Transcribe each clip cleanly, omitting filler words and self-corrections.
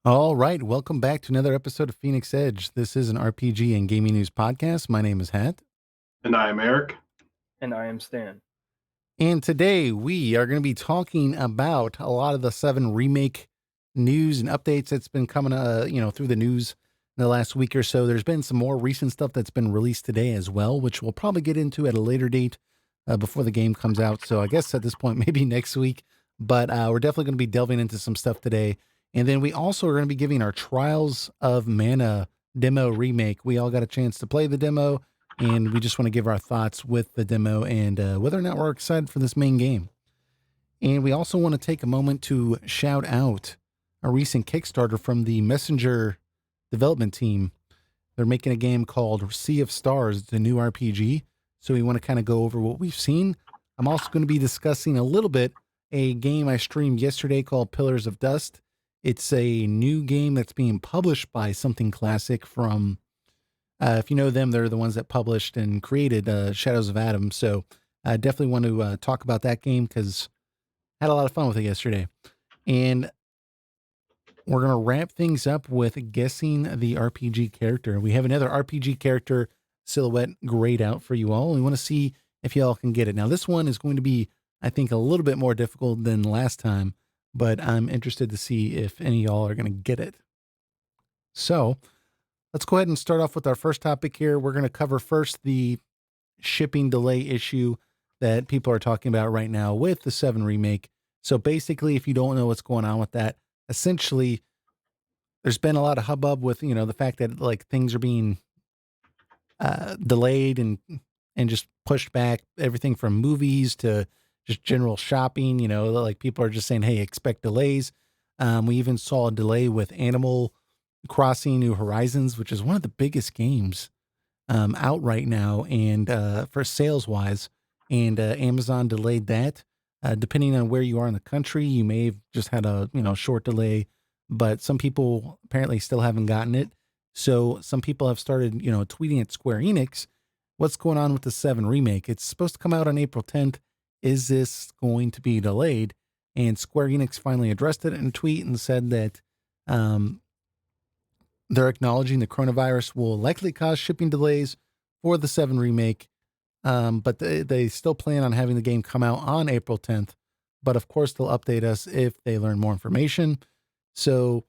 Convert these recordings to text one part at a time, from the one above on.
All right, welcome back to another episode of Phoenix Edge. This is an RPG and gaming news podcast. My name is Hat. And I am Eric. And I am Stan. And today we are going to be talking about a lot of the 7 Remake news and updates that's been coming through the news in the last week or so. There's been some more recent stuff that's been released today as well, which we'll probably get into at a later date before the game comes out. So I guess at this point, maybe next week. But we're definitely going to be delving into some stuff today. And then we also are going to be giving our Trials of Mana demo remake. We all got a chance to play the demo, and we just want to give our thoughts with the demo and whether or not we're excited for this main game. And we also want to take a moment to shout out a recent Kickstarter from the Messenger development team. They're making a game called Sea of Stars, the new RPG. So we want to kind of go over what we've seen. I'm also going to be discussing a little bit a game I streamed yesterday called Pillars of Dust. It's a new game that's being published by Something Classic from, if you know them, they're the ones that published and created Shadows of Adam. So I definitely want to talk about that game because I had a lot of fun with it yesterday. And we're going to wrap things up with guessing the RPG character. We have another RPG character silhouette grayed out for you all. We want to see if y'all can get it. Now, this one is going to be, I think, a little bit more difficult than last time, but I'm interested to see if any of y'all are going to get it. So let's go ahead and start off with our first topic here. We're going to cover first the shipping delay issue that people are talking about right now with the 7 Remake. So basically, if you don't know what's going on with that, essentially, there's been a lot of hubbub with, the fact that like things are being delayed and just pushed back, everything from movies to just general shopping, like people are just saying, hey, expect delays. We even saw a delay with Animal Crossing New Horizons, which is one of the biggest games out right now and for sales wise. And Amazon delayed that. Depending on where you are in the country, you may have just had a short delay, but some people apparently still haven't gotten it. So some people have started tweeting at Square Enix, what's going on with the 7 Remake? It's supposed to come out on April 10th. Is this going to be delayed? And Square Enix finally addressed it in a tweet and said that they're acknowledging the coronavirus will likely cause shipping delays for the 7 Remake, but they still plan on having the game come out on April 10th. But of course, they'll update us if they learn more information. So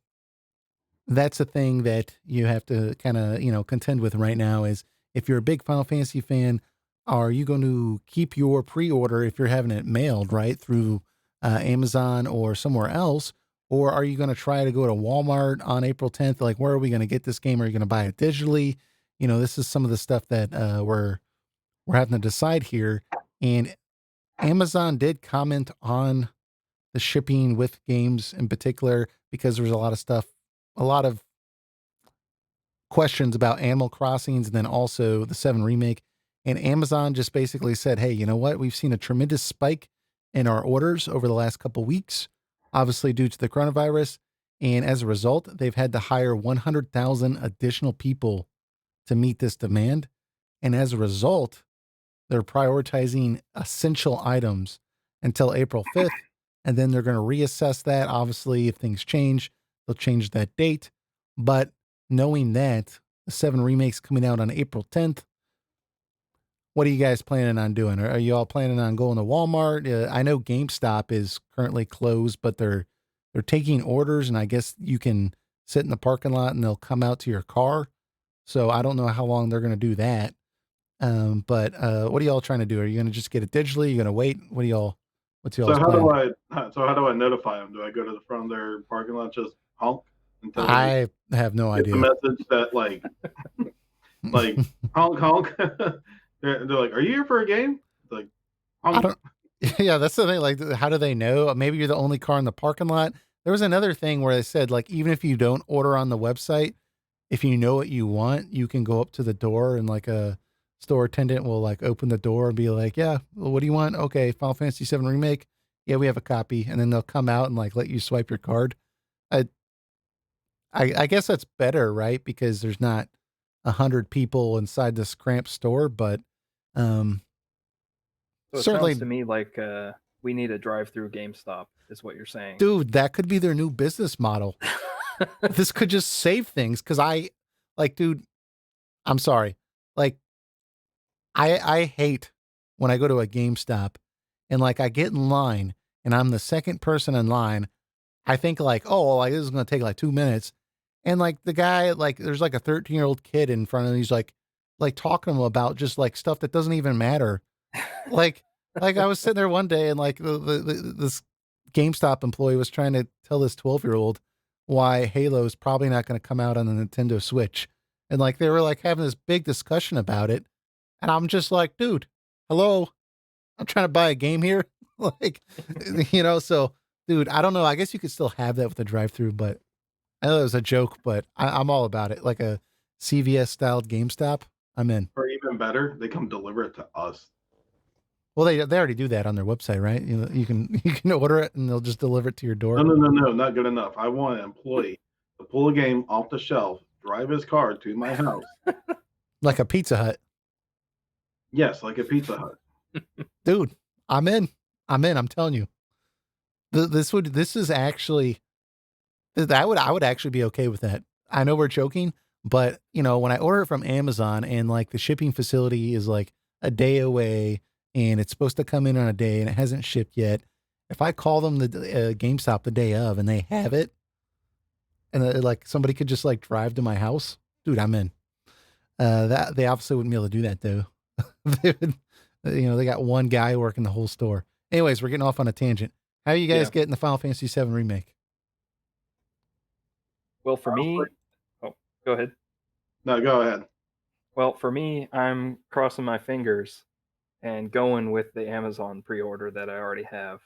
that's a thing that you have to kind of, contend with right now is if you're a big Final Fantasy fan, are you going to keep your pre-order if you're having it mailed, right, through Amazon or somewhere else? Or are you going to try to go to Walmart on April 10th? Like, where are we going to get this game? Are you going to buy it digitally? This is some of the stuff that we're having to decide here. And Amazon did comment on the shipping with games in particular because there was a lot of questions about Animal Crossings and then also the 7 Remake. And Amazon just basically said, hey, you know what? We've seen a tremendous spike in our orders over the last couple of weeks, obviously due to the coronavirus. And as a result, they've had to hire 100,000 additional people to meet this demand. And as a result, they're prioritizing essential items until April 5th. And then they're going to reassess that. Obviously, if things change, they'll change that date. But knowing that the 7 Remake's coming out on April 10th, what are you guys planning on doing? Are you all planning on going to Walmart? I know GameStop is currently closed, but they're taking orders, and I guess you can sit in the parking lot and they'll come out to your car. So I don't know how long they're going to do that. But what are y'all trying to do? Are you going to just get it digitally? Are you going to wait? What's y'all's So plan? how do I notify them? Do I go to the front of their parking lot, just honk and tell them? I have no Get the idea. message that like honk honk. They're like, are you here for a game? It's like, honk. I don't. Yeah, that's the thing. Like, how do they know? Maybe you're the only car in the parking lot. There was another thing where they said, like, even if you don't order on the website, if you know what you want, you can go up to the door and like a store attendant will like open the door and be like, yeah, well, what do you want? Okay, Final Fantasy VII Remake. Yeah, we have a copy. And then they'll come out and like let you swipe your card. I guess that's better, right? Because there's not, you know, you don't have to 100 people inside this cramped store, but um, So it sounds to certainly, me like we need a drive-through GameStop, is what you're saying. dude, that could be their new business model. This could just save things because dude, I'm sorry. Like, I hate when I go to a GameStop and like I get in line and I'm the second person in line. I think like, oh, like this is gonna take like 2 minutes. And like the guy, like there's like a 13-year-old kid in front of him. He's like talking to him about just like stuff that doesn't even matter. Like, like I was sitting there one day and like this GameStop employee was trying to tell this 12-year-old why Halo is probably not going to come out on the Nintendo Switch. And like they were like having this big discussion about it. And I'm just like, dude, hello, I'm trying to buy a game here. Like, so dude, I don't know. I guess you could still have that with the drive through, but I know it was a joke, but I'm all about it. Like a CVS styled GameStop, I'm in. Or even better, they come deliver it to us. Well, they already do that on their website, right? You can you can order it and they'll just deliver it to your door. No, not good enough. I want an employee to pull a game off the shelf, drive his car to my house. Like a Pizza Hut. Yes, like a Pizza Hut. Dude, I'm in. I'm in. I'm telling you. This is actually I would actually be okay with that. I know we're joking, but when I order it from Amazon and like the shipping facility is like a day away and it's supposed to come in on a day and it hasn't shipped yet, if I call them the GameStop the day of and they have it, and like somebody could just like drive to my house, dude, I'm in. That they obviously wouldn't be able to do that though. They would, they got one guy working the whole store. Anyways, we're getting off on a tangent. How are you guys Yeah. getting the Final Fantasy VII Remake? Well, for me, oh, go ahead. No, go ahead. Well, for me, I'm crossing my fingers and going with the Amazon pre-order that I already have.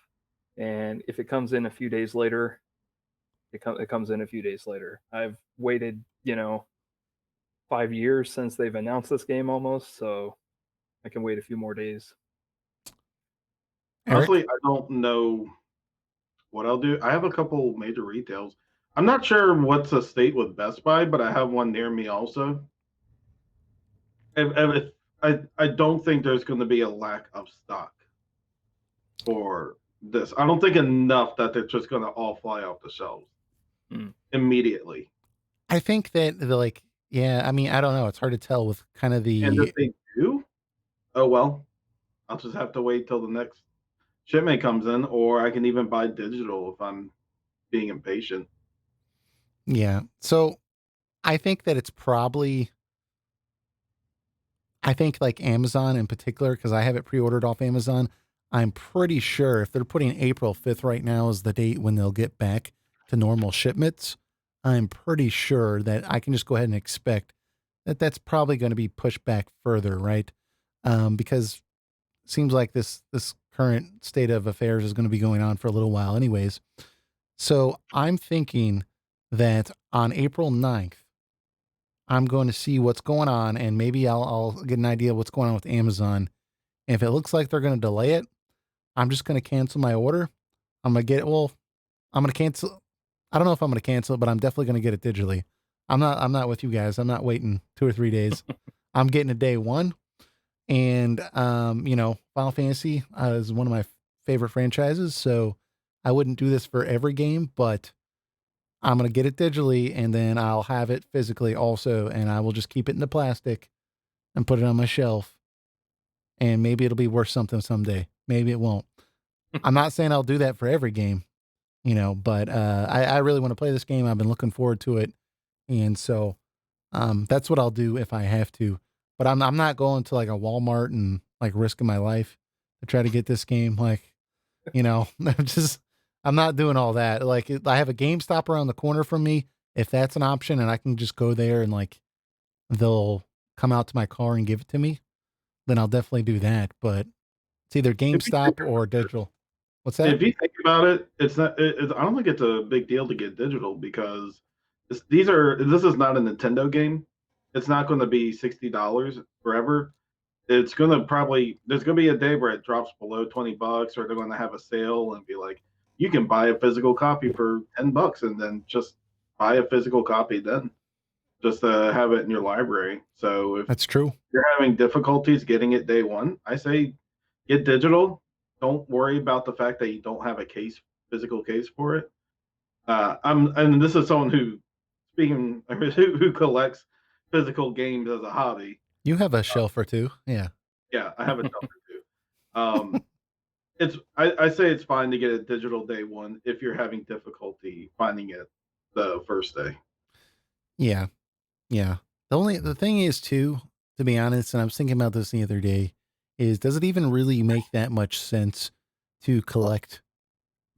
And if it comes in a few days later, it comes in a few days later. I've waited, 5 years since they've announced this game almost, so I can wait a few more days. Eric? Honestly, I don't know what I'll do. I have a couple major retails. I'm not sure what's a state with Best Buy, but I have one near me also. I don't think there's going to be a lack of stock for this. I don't think enough that they're just going to all fly off the shelves immediately. I think that yeah, I mean, I don't know. It's hard to tell with kind of And if the they do, oh well, I'll just have to wait till the next shipment comes in, or I can even buy digital if I'm being impatient. yeah. So I think that it's probably I think like Amazon in particular, because I have it pre-ordered off Amazon. I'm pretty sure if they're putting April 5th right now as the date when they'll get back to normal shipments, I'm pretty sure that I can just go ahead and expect that that's probably going to be pushed back further, right? Because it seems like this current state of affairs is going to be going on for a little while anyways. So I'm thinking that on April 9th, I'm going to see what's going on and maybe I'll get an idea of what's going on with Amazon. And if it looks like they're going to delay it, I'm just going to cancel my order. I'm going to cancel. I don't know if I'm going to cancel it, but I'm definitely going to get it digitally. I'm not with you guys. I'm not waiting 2 or 3 days. I'm getting it day one. And, Final Fantasy is one of my favorite franchises. So I wouldn't do this for every game, but I'm going to get it digitally and then I'll have it physically also. And I will just keep it in the plastic and put it on my shelf. And maybe it'll be worth something someday. Maybe it won't. I'm not saying I'll do that for every game, but I really want to play this game. I've been looking forward to it. And so that's what I'll do if I have to. But I'm not going to like a Walmart and like risking my life to try to get this game. Like, I'm not doing all that. Like I have a GameStop around the corner from me. If that's an option and I can just go there and like they'll come out to my car and give it to me, then I'll definitely do that. But it's either GameStop or digital. What's that? If you think about it, it's not. I don't think it's a big deal to get digital because this is not a Nintendo game. It's not going to be $60 forever. It's going to probably there's going to be a day where it drops below $20, or they're going to have a sale and be like, you can buy a physical copy for $10, and then just buy a physical copy then. just to have it in your library. So if That's true. you're having difficulties getting it day one, I say get digital. Don't worry about the fact that you don't have a physical case for it. And this is someone who, speaking, who collects physical games as a hobby. You have a shelf or two. Yeah. Yeah, I have a shelf or two. I say it's fine to get a digital day one if you're having difficulty finding it the first day. Yeah. Yeah. The thing is too, to be honest, and I was thinking about this the other day, is does it even really make that much sense to collect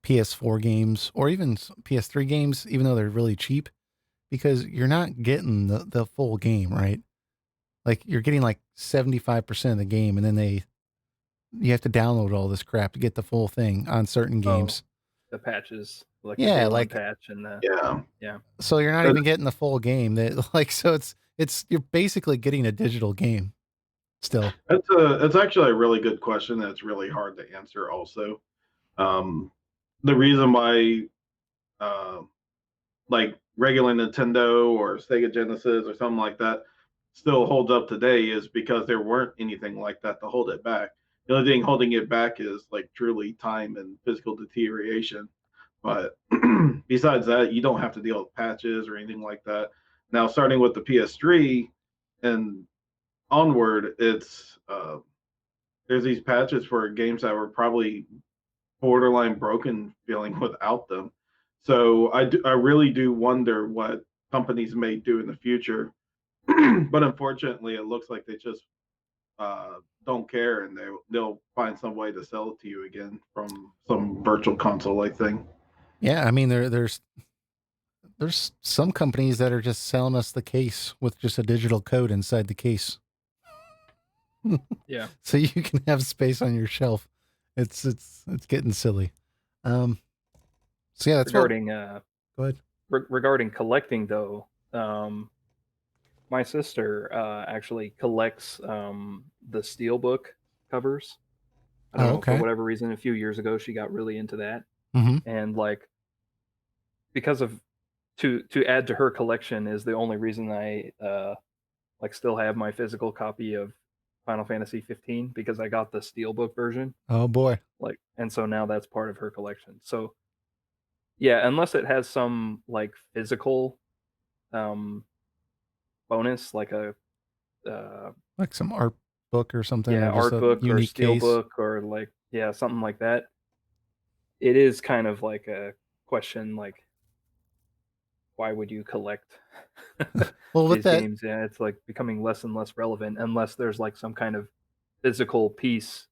PS4 games or even PS3 games, even though they're really cheap? Because you're not getting the full game, right? Like you're getting like 75% of the game, and then you have to download all this crap to get the full thing on certain games. The patches, like the Yeah, day one like patch and the Yeah. so you're not even getting the full game. That like so it's you're basically getting a digital game still. It's actually a really good question that's really hard to answer also. The reason why uh, like regular Nintendo or Sega Genesis or something like that still holds up today is because there weren't anything like that to hold it back. The only thing holding it back is like truly time and physical deterioration. But besides that, you don't have to deal with patches or anything like that. Now, starting with the PS3 and onward, it's there's these patches for games that were probably borderline broken feeling without them. So I really do wonder what companies may do in the future. But unfortunately, it looks like they just don't care, and they'll find some way to sell it to you again from some virtual console like thing. Yeah, I mean there's some companies that are just selling us the case with just a digital code inside the case. Yeah. So you can have space on your shelf. It's getting silly. So yeah, that's regarding go ahead. regarding collecting though, my sister actually collects the steelbook covers. I don't know, for Okay. whatever reason, a few years ago she got really into that. Mm-hmm. And like because of to add to her collection is the only reason I like still have my physical copy of Final Fantasy 15 because I got the steelbook version. Oh boy. Like, and so now that's part of her collection. So yeah, unless it has some like physical um bonus, like a Like some art book or something, yeah, or just art a book or unique steel case. book or like yeah, something like that. It is kind of like a question like why would you collect Well, with these that, games? Yeah, it's like becoming less and less relevant unless there's like some kind of physical piece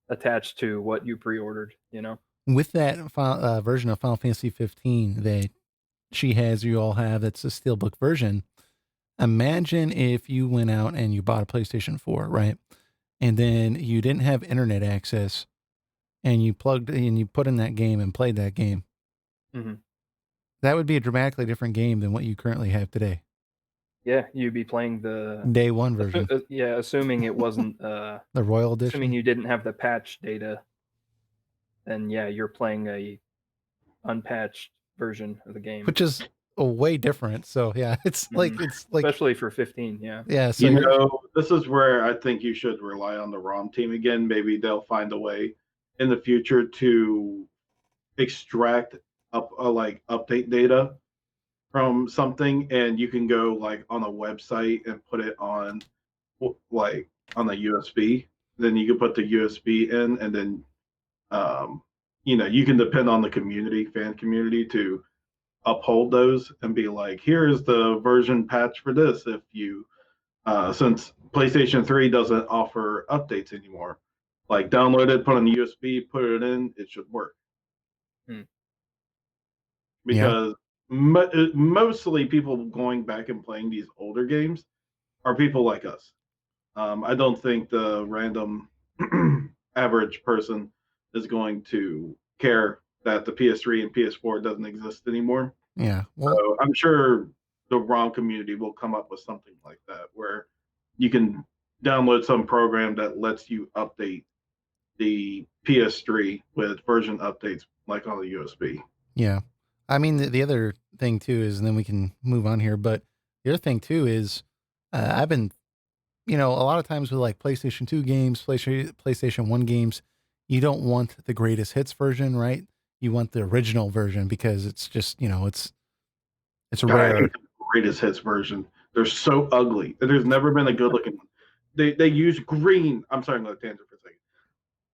attached to what you pre-ordered, you know? with that version of Final Fantasy 15 that she has, you all have, that's a steelbook version. Imagine if you went out and you bought a PlayStation 4, right? And then you didn't have internet access and you plugged and you put in that game and played that game. Mm-hmm. That would be a dramatically different game than what you currently have today. Yeah, you'd be playing the Day one version. yeah, assuming it wasn't the Royal Edition. assuming you didn't have the patch data, then yeah, you're playing a unpatched version of the game, which is way different. So yeah, it's like especially for 15. Yeah. Yeah. So this is where I think you should rely on the ROM team again. Maybe they'll find a way in the future to extract up like update data from something, and you can go like on a website and put it on like on the USB. Then you can put the USB in, and then you can depend on the fan community to uphold those and be like, here's the version patch for this. If you since PlayStation 3 doesn't offer updates anymore, like download it, put on the USB, put it in, it should work. Because mostly people going back and playing these older games are people like us. I don't think the random average person is going to care that the PS3 and PS4 doesn't exist anymore. Yeah. Well, so I'm sure the ROM community will come up with something like that where you can download some program that lets you update the PS3 with version updates like on the USB. Yeah. I mean, the other thing too is, and then we can move on here, but the other thing too is I've been, a lot of times with like PlayStation 2 games, PlayStation 1 games, you don't want the greatest hits version, right? You want the original version because it's just, it's God, I rare. hate the greatest hits version. They're so ugly. There's never been a good looking one. They use green. I'm sorry, I'm going to tangent for a second.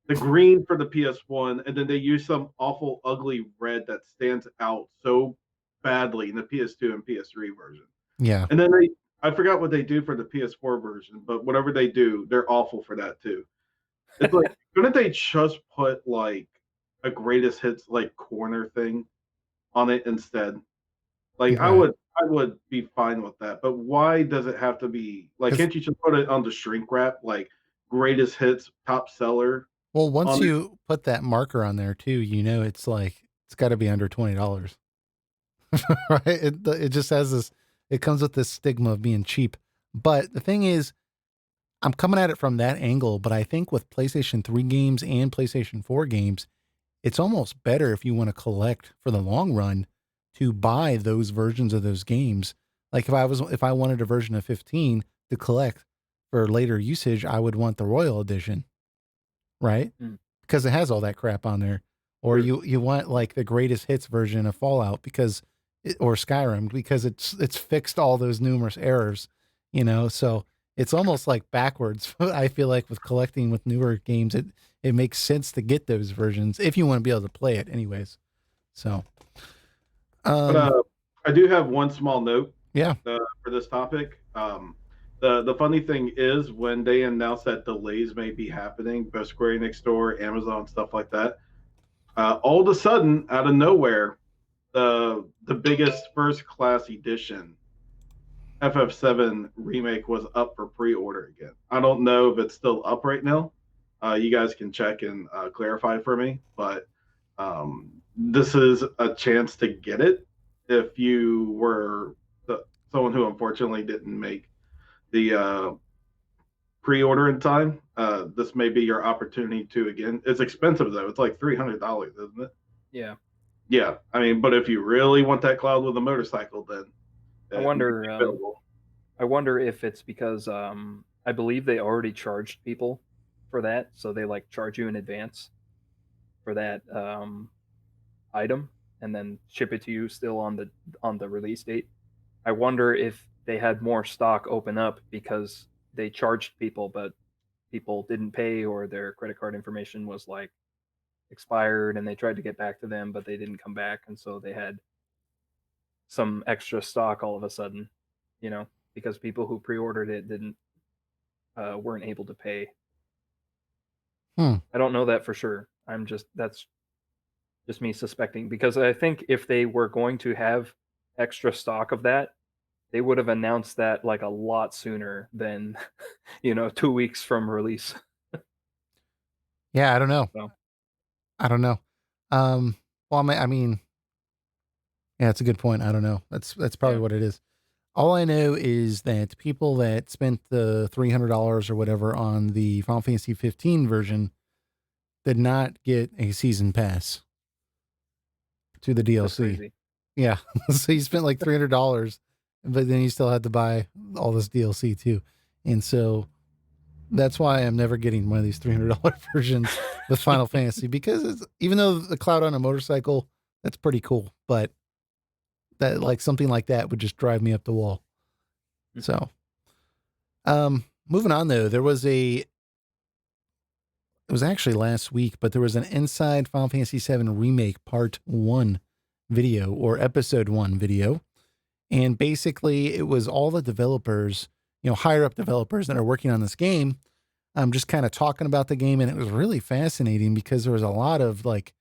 The green for the PS1, and then they use some awful ugly red that stands out so badly in the PS2 and PS3 version. Yeah. And then I forgot what they do for the PS4 version, but whatever they do, they're awful for that too. It's like, couldn't they just put like a greatest hits like corner thing on it instead? Like Right. I would be fine with that, but why does it have to be like? Because, Can't you just put it on the shrink wrap, like greatest hits, top seller well, once on it? you put that marker on there too, it's like, it's got to be under $20. Right? It just has this, it comes with this stigma of being cheap. But the thing is, I'm coming at it from that angle, but I think with PlayStation 3 games and PlayStation 4 games, it's almost better if you want to collect for the long run to buy those versions of those games. Like if I wanted a version of 15 to collect for later usage, I would want the Royal Edition, right? Mm. Because it has all that crap on there. Or Sure. you want like the greatest hits version of Fallout or Skyrim because it's fixed all those numerous errors, so it's almost like backwards. I feel like with collecting with newer games, it makes sense to get those versions if you want to be able to play it anyways. So, But um, I do have one small note yeah, for this topic. The funny thing is when they announce that delays may be happening, both Square Enix Store, Amazon, stuff like that, all of a sudden, out of nowhere, the biggest first class edition FF7 remake was up for pre-order again. I don't know if it's still up right now. You guys can check and clarify for me, but this is a chance to get it if you were someone who unfortunately didn't make the pre-order in time. This may be your opportunity to again. It's expensive though. It's like $300, isn't it? Yeah. Yeah, I mean, but if you really want that cloud with a motorcycle, then I it might wonder be available. I wonder if it's because I believe they already charged people for that, so they like charge you in advance for that item and then ship it to you still on the release date. I wonder if they had more stock open up because they charged people but people didn't pay or their credit card information was like expired and they tried to get back to them but they didn't come back and so they had some extra stock all of a sudden, you know, because people who pre-ordered it didn't weren't able to pay. hmm. I don't know that for sure. That's just me suspecting because I think if they were going to have extra stock of that, they would have announced that like a lot sooner than 2 weeks from release. Yeah, I don't know. So I don't know. Well, I mean, yeah, it's a good point. I don't know. That's probably yeah, what it is. All I know is that people that spent the $300 or whatever on the Final Fantasy 15 version did not get a season pass to the that's DLC. crazy. Yeah. So you spent like $300, but then you still had to buy all this DLC too. And so that's why I'm never getting one of these $300 versions with Final Fantasy because even though the cloud on a motorcycle, that's pretty cool, but that like something like that would just drive me up the wall. So, moving on though, it was actually last week, but there was an Inside Final Fantasy VII Remake Part 1 video or Episode 1 video. And basically, it was all the developers, higher up developers that are working on this game, just kind of talking about the game. And it was really fascinating because there was a lot of like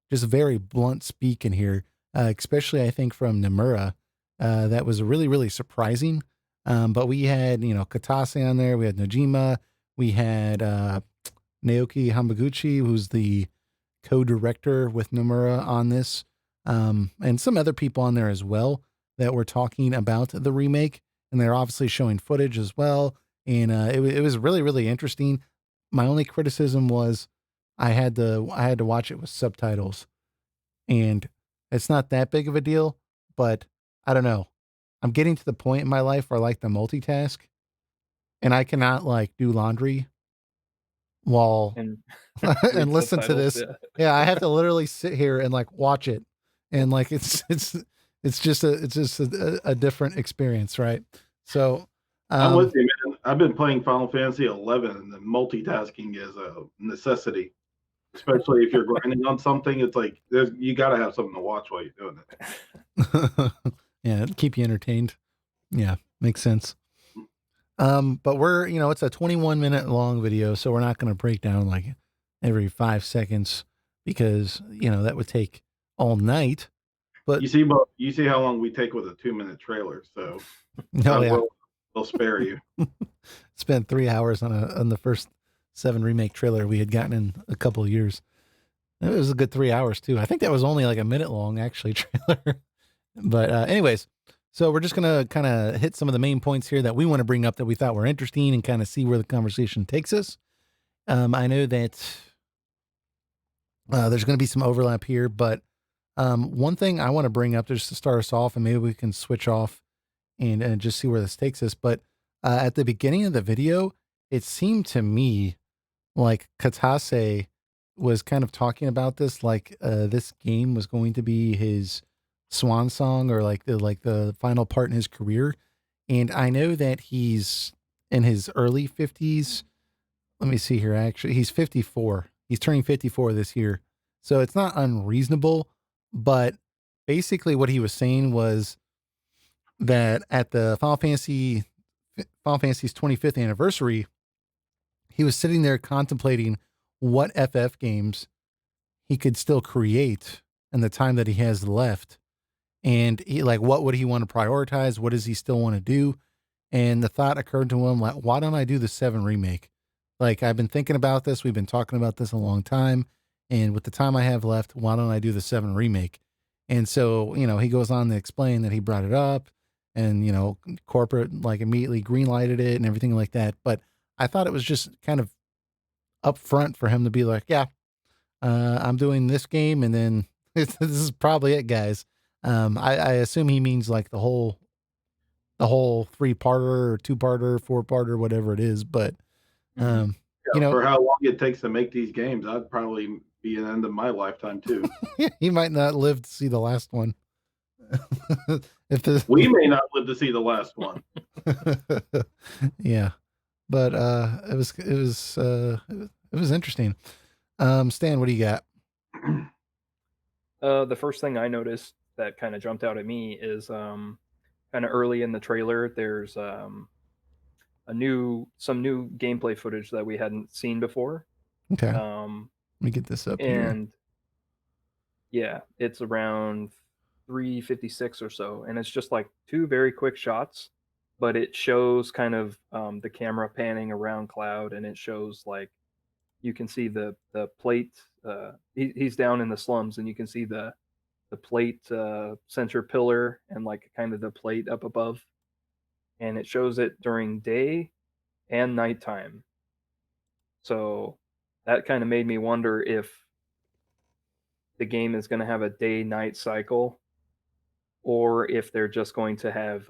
just very blunt speak in here, especially I think from Nomura. That was really, really surprising. But we had, Katase on there, we had Nojima, we had Naoki Hamaguchi, who's the co-director with Nomura on this, and some other people on there as well that were talking about the remake, and they're obviously showing footage as well. And it was really, really interesting. My only criticism was I had to watch it with subtitles, and it's not that big of a deal, but I don't know. I'm getting to the point in my life where I like to multitask, and I cannot like do laundry while And and read listen to subtitles. this. Yeah. Yeah, I have to literally sit here and like watch it, and like it's just a different experience, right? So, I'm um, with you, man. I've been playing Final Fantasy 11, and the multitasking is a necessity, especially if you're grinding on something. It's like you got to have something to watch while you're doing yeah, keep you entertained. Yeah, makes sense. But it's a 21-minute long video, so we're not going to break down like every 5 seconds because, that would take all night. But You see how long we take with a 2-minute trailer, so no, yeah, we'll spare you. spent 3 hours on the first 7 remake trailer we had gotten in a couple of years. It was a good 3 hours too. I think that was only like a minute long actually trailer. But anyways, so we're just gonna kind of hit some of the main points here that we want to bring up that we thought were interesting and kind of see where the conversation takes us. I know that there's going to be some overlap here, but one thing I want to bring up just to start us off, and maybe we can switch off and just see where this takes us. But at the beginning of the video, it seemed to me like Katase was kind of talking about this, like this game was going to be his swan song or like the final part in his career. And I know that he's in his early 50s. Let me see here. Actually, he's 54. He's turning 54 this year. So it's not unreasonable, but basically what he was saying was that at the Final Fantasy's 25th anniversary, he was sitting there contemplating what FF games he could still create in the time that he has left. And what would he want to prioritize? What does he still want to do? And the thought occurred to him, like, why don't I do the 7 remake? Like, I've been thinking about this. We've been talking about this a long time. And with the time I have left, why don't I do the 7 remake? And so, he goes on to explain that he brought it up and, corporate like immediately greenlighted it and everything like that. But I thought it was just kind of upfront for him to be like, yeah, I'm doing this game. And then this is probably it, guys. I assume he means like the whole 3-parter or 2-parter, 4-parter, whatever it is. But, Mhm. For how long it takes to make these games, I'd probably be an end of my lifetime too. he might not live to see the last one. We may not live to see the last one. Yeah, but it was interesting. Stan, what do you got? The first thing I noticed that kind of jumped out at me is kind of early in the trailer. There's some new gameplay footage that we hadn't seen before. Okay, Um, let me get this up here. and yeah, it's around 3:56 or so, and it's just like 2 very quick shots, but it shows kind of the camera panning around Cloud, and it shows like you can see the plate. He's down in the slums, and you can see the plate center pillar and like kind of the plate up above, and it shows it during day and nighttime. So that kind of made me wonder if the game is going to have a day night cycle, or if they're just going to have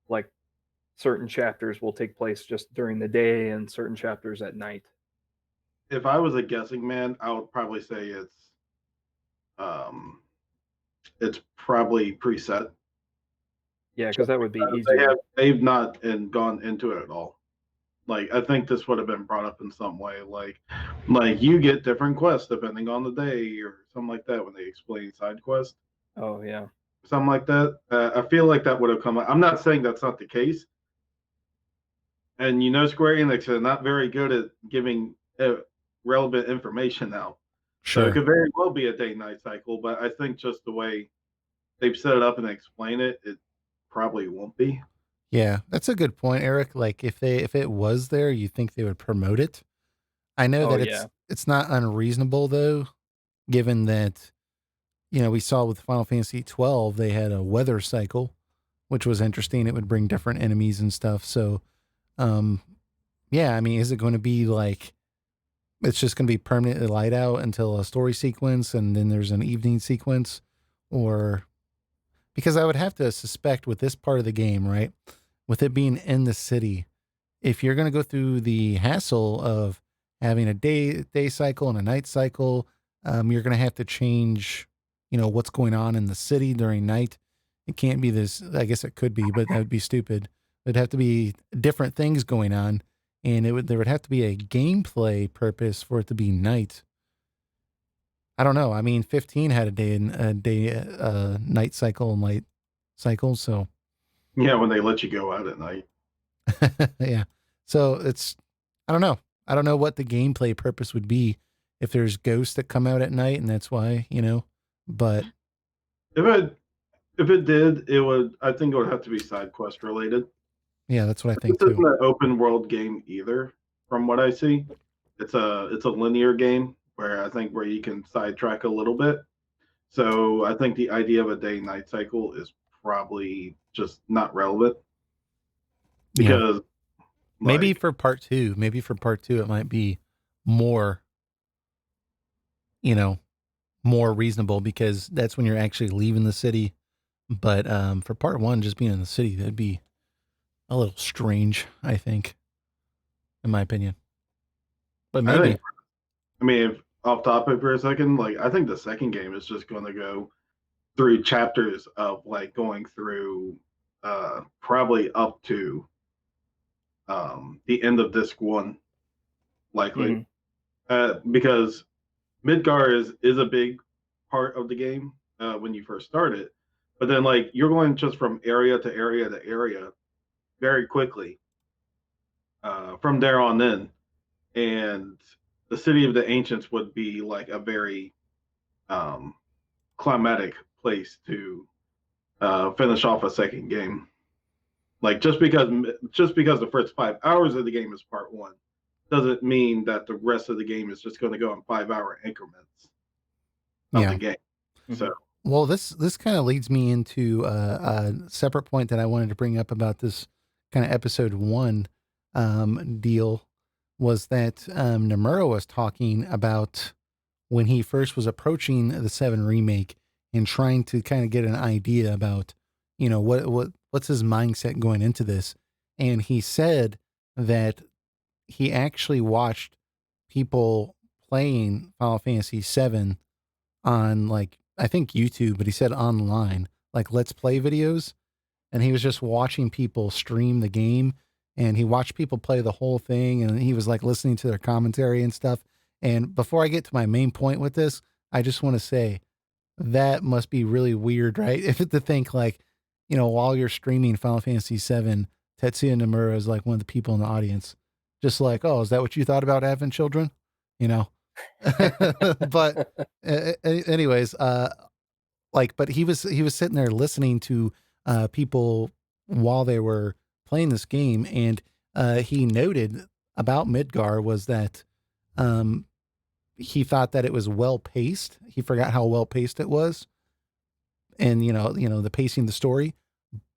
like certain chapters will take place just during the day and certain chapters at night. If I was a guessing man, I would probably say um it's probably preset. Yeah, because that would be easier. They've not gone into it at all. Like I think this would have been brought up in some way, like you get different quests depending on the day or something like that when they explain side quests, Oh yeah. something like that. I feel like that would have come up. I'm not saying that's not the case, and Square Enix are not very good at giving relevant information out. So it Sure. could very well be a day-night cycle, but I think just the way they've set it up and explain it, it probably won't be. Yeah, that's a good point, Eric. Like if it was there, you think they would promote it. I know Oh that yeah. it's not unreasonable though, given that we saw with Final Fantasy 12 they had a weather cycle, which was interesting. It would bring different enemies and stuff. So, um, yeah, I mean, is it going to be like it's just going to be permanently light out until a story sequence, and then there's an evening sequence, or Because I would have to suspect with this part of the game, right, with it being in the city, if you're going to go through the hassle of having a day cycle and a night cycle, you're going to have to change, what's going on in the city during night. It can't be this. I guess it could be, but that would be stupid. It'd have to be different things going on, and there would have to be a gameplay purpose for it to be night. I don't know. I mean, 15 had night cycle and light cycle, so Yeah, when they let you go out at night. yeah. So I don't know. I don't know what the gameplay purpose would be if there's ghosts that come out at night, and that's why, But If it did, it would. I think it would have to be side quest related. yeah, that's what I think This too. isn't an open world game either, from what I see. It's a linear game where you can sidetrack a little bit. So I think the idea of a day night cycle is probably just not relevant Yeah. because Maybe like for part two, it might be more, you know, more reasonable because that's when you're actually leaving the city. But for part one, just being in the city, that'd be a little strange, I think, in my opinion. But I maybe. think I mean if, off topic for a second, like I think the second game is just going to go through chapters of like going through probably up to the end of disc one, likely, because Midgar is a big part of the game when you first start it, but then like you're going just from area to area to area very quickly from there on in, and the city of the ancients would be like a very um, climatic place to finish off a second game. Like just because the first 5 hours of the game is part one doesn't mean that the rest of the game is just going to go in 5 hour increments of the Yeah. game. So Well, this kind of leads me into a separate point that I wanted to bring up about this kind of episode one deal was that Nomura was talking about when he first was approaching the 7 remake and trying to kind of get an idea about, what's his mindset going into this. And he said that he actually watched people playing Final Fantasy 7 on like I think YouTube, but he said online, like let's play videos, and he was just watching people stream the game, and he watched people play the whole thing, and he was like listening to their commentary and stuff. And before I get to my main point with this, I just want to say that must be really weird, right? If to think like, while you're streaming Final Fantasy VII, Tetsuya Nomura is like one of the people in the audience, just like, oh, is that what you thought about having children? You know, but anyways, but he was sitting there listening to people while they were playing this game, and he noted about Midgar was that um, he thought that it was well paced. He forgot how well paced it was, and the pacing of the story,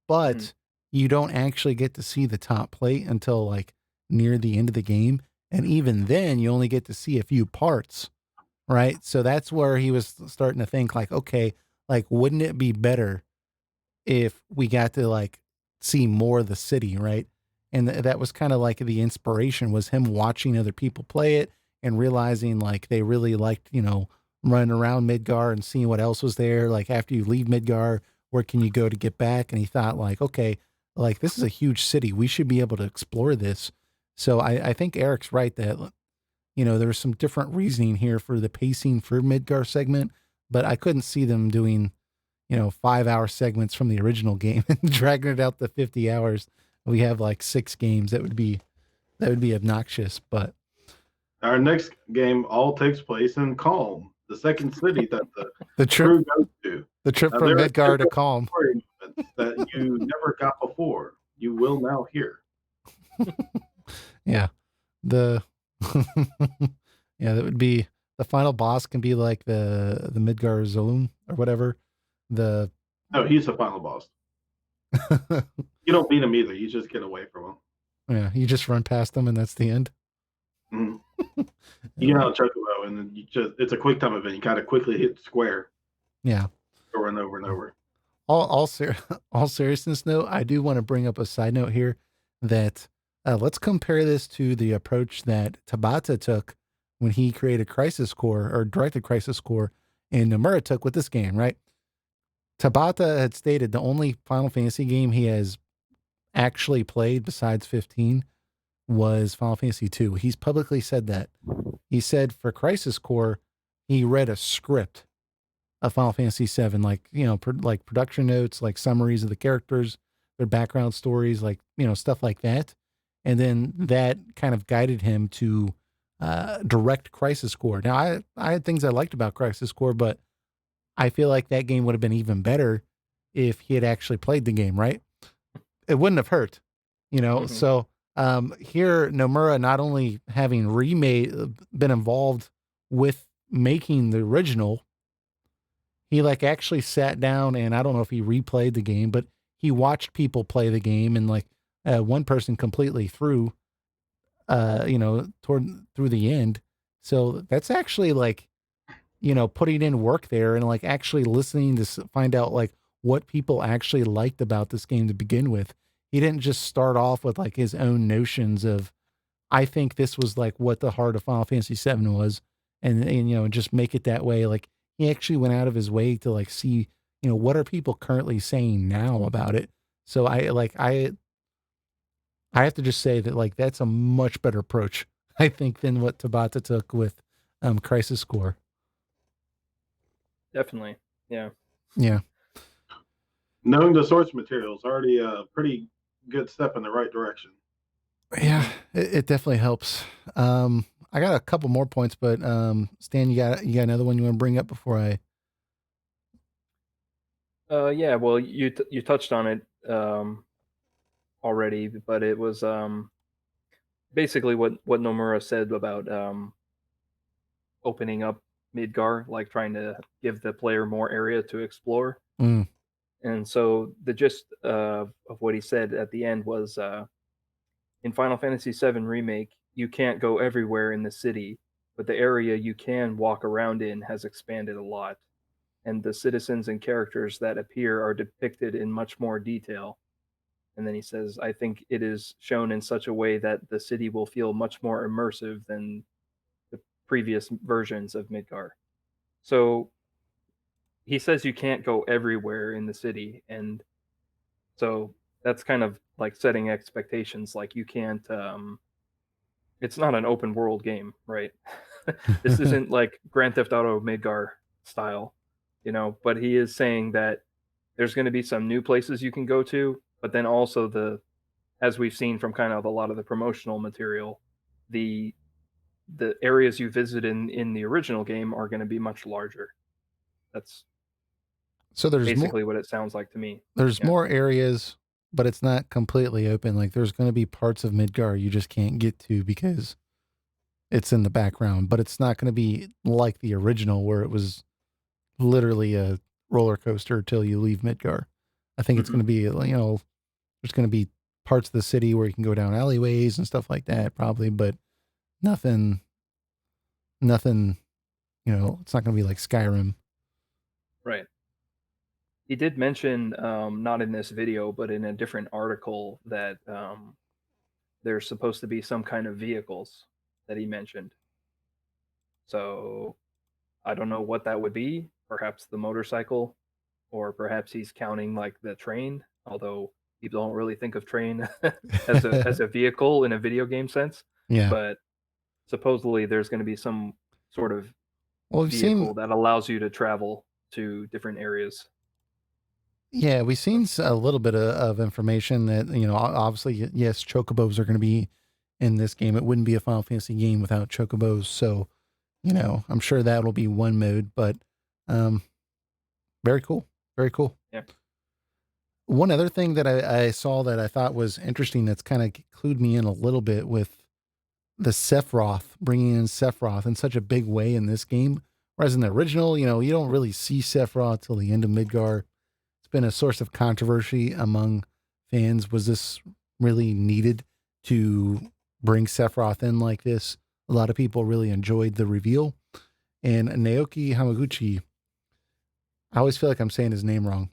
but you don't actually get to see the top plate until like near the end of the game, and even then, you only get to see a few parts. Right. So that's where he was starting to think like, okay, like, wouldn't it be better if we got to like see more of the city? Right. And that was kind of like the inspiration was him watching other people play it and realizing like they really liked, running around Midgar and seeing what else was there. Like after you leave Midgar, where can you go to get back? And he thought like, okay, like this is a huge city. We should be able to explore this. So I think Eric's right that there was some different reasoning here for the pacing for Midgar segment, but I couldn't see them doing, 5-hour segments from the original game and dragging it out to 50 hours. We have like 6 games. That would be obnoxious, but our next game all takes place in Calm, the second city that the crew trip, goes to. the trip Now, from there are Midgar to different Calm. story moments that you never got before. You will now hear. Yeah. The, yeah, that would be the final boss can be like the Midgar zone or whatever. The, No, he's the final boss. You don't beat him either. You just get away from him. yeah, you just run past them and that's the end. Mhm. You get on a chocobo, and then it's a quick time event. You kind of quickly hit square Yeah. over and over and over. all seriousness though, I do want to bring up a side note here that let's compare this to the approach that Tabata took when he created Crisis Core or directed Crisis Core, and Nomura took with this game, right? Tabata had stated the only Final Fantasy game he has actually played besides 15 was Final Fantasy 2. He's publicly said that. He said for Crisis Core, he read a script of Final Fantasy 7, like, like production notes, like summaries of the characters, their background stories, like, stuff like that. And then that kind of guided him to direct Crisis Core. Now, I had things I liked about Crisis Core, but I feel like that game would have been even better if he had actually played the game, right? It wouldn't have hurt, Mhm. So here, Nomura not only having been involved with making the original, he like actually sat down and I don't know if he replayed the game, but he watched people play the game and like one person completely through, through the end. So that's actually like, putting in work there and like actually listening to find out like what people actually liked about this game to begin with. He didn't just start off with like his own notions of, I think this was like what the heart of Final Fantasy VII was, and just make it that way. Like he actually went out of his way to like see, what are people currently saying now about it. So I have to just say that like that's a much better approach, I think, than what Tabata took with Crisis Core. Definitely. Yeah. Yeah. Knowing the source material is already a pretty good step in the right direction. Yeah, it definitely helps. I got a couple more points, but Stan, you got another one you want to bring up before I? Yeah. Well, you touched on it already, but it was basically what Nomura said about opening up Midgar, like trying to give the player more area to explore. Mm. And so the gist of what he said at the end was in Final Fantasy VII Remake, you can't go everywhere in the city, but the area you can walk around in has expanded a lot, and the citizens and characters that appear are depicted in much more detail. And then he says, I think it is shown in such a way that the city will feel much more immersive than the previous versions of Midgar. So he says you can't go everywhere in the city, and so that's kind of like setting expectations. Like you can't. It's not an open world game, right? This isn't like Grand Theft Auto Midgar style, But he is saying that there's going to be some new places you can go to, but then also as we've seen from kind of a lot of the promotional material, the the areas you visit in the original game are going to be much larger. That's So basically what it sounds like to me. there's Yeah. more areas, but it's not completely open. Like there's going to be parts of Midgar you just can't get to because it's in the background, but it's not going to be like the original where it was literally a roller coaster till you leave Midgar. I think it's going to be, there's going to be parts of the city where you can go down alleyways and stuff like that, probably, but nothing, nothing, it's not going to be like Skyrim. Right. He did mention, not in this video, but in a different article, that there's supposed to be some kind of vehicles that he mentioned. So I don't know what that would be. Perhaps the motorcycle, or perhaps he's counting like the train. Although people don't really think of train as a vehicle in a video game sense. Yeah. But supposedly there's going to be some sort of Well, we've vehicle seen, that allows you to travel to different areas. yeah, we've seen a little bit of information that, obviously, yes, chocobos are going to be in this game. It wouldn't be a Final Fantasy game without chocobos. So, I'm sure that'll be one mode, but um, very cool. Very cool. Yeah. One other thing that I saw that I thought was interesting that's kind of clued me in a little bit with the Sephiroth, bringing in Sephiroth in such a big way in this game. Whereas in the original, you don't really see Sephiroth till the end of Midgar. It's been a source of controversy among fans. Was this really needed to bring Sephiroth in like this? A lot of people really enjoyed the reveal. And Naoki Hamaguchi, I always feel like I'm saying his name wrong,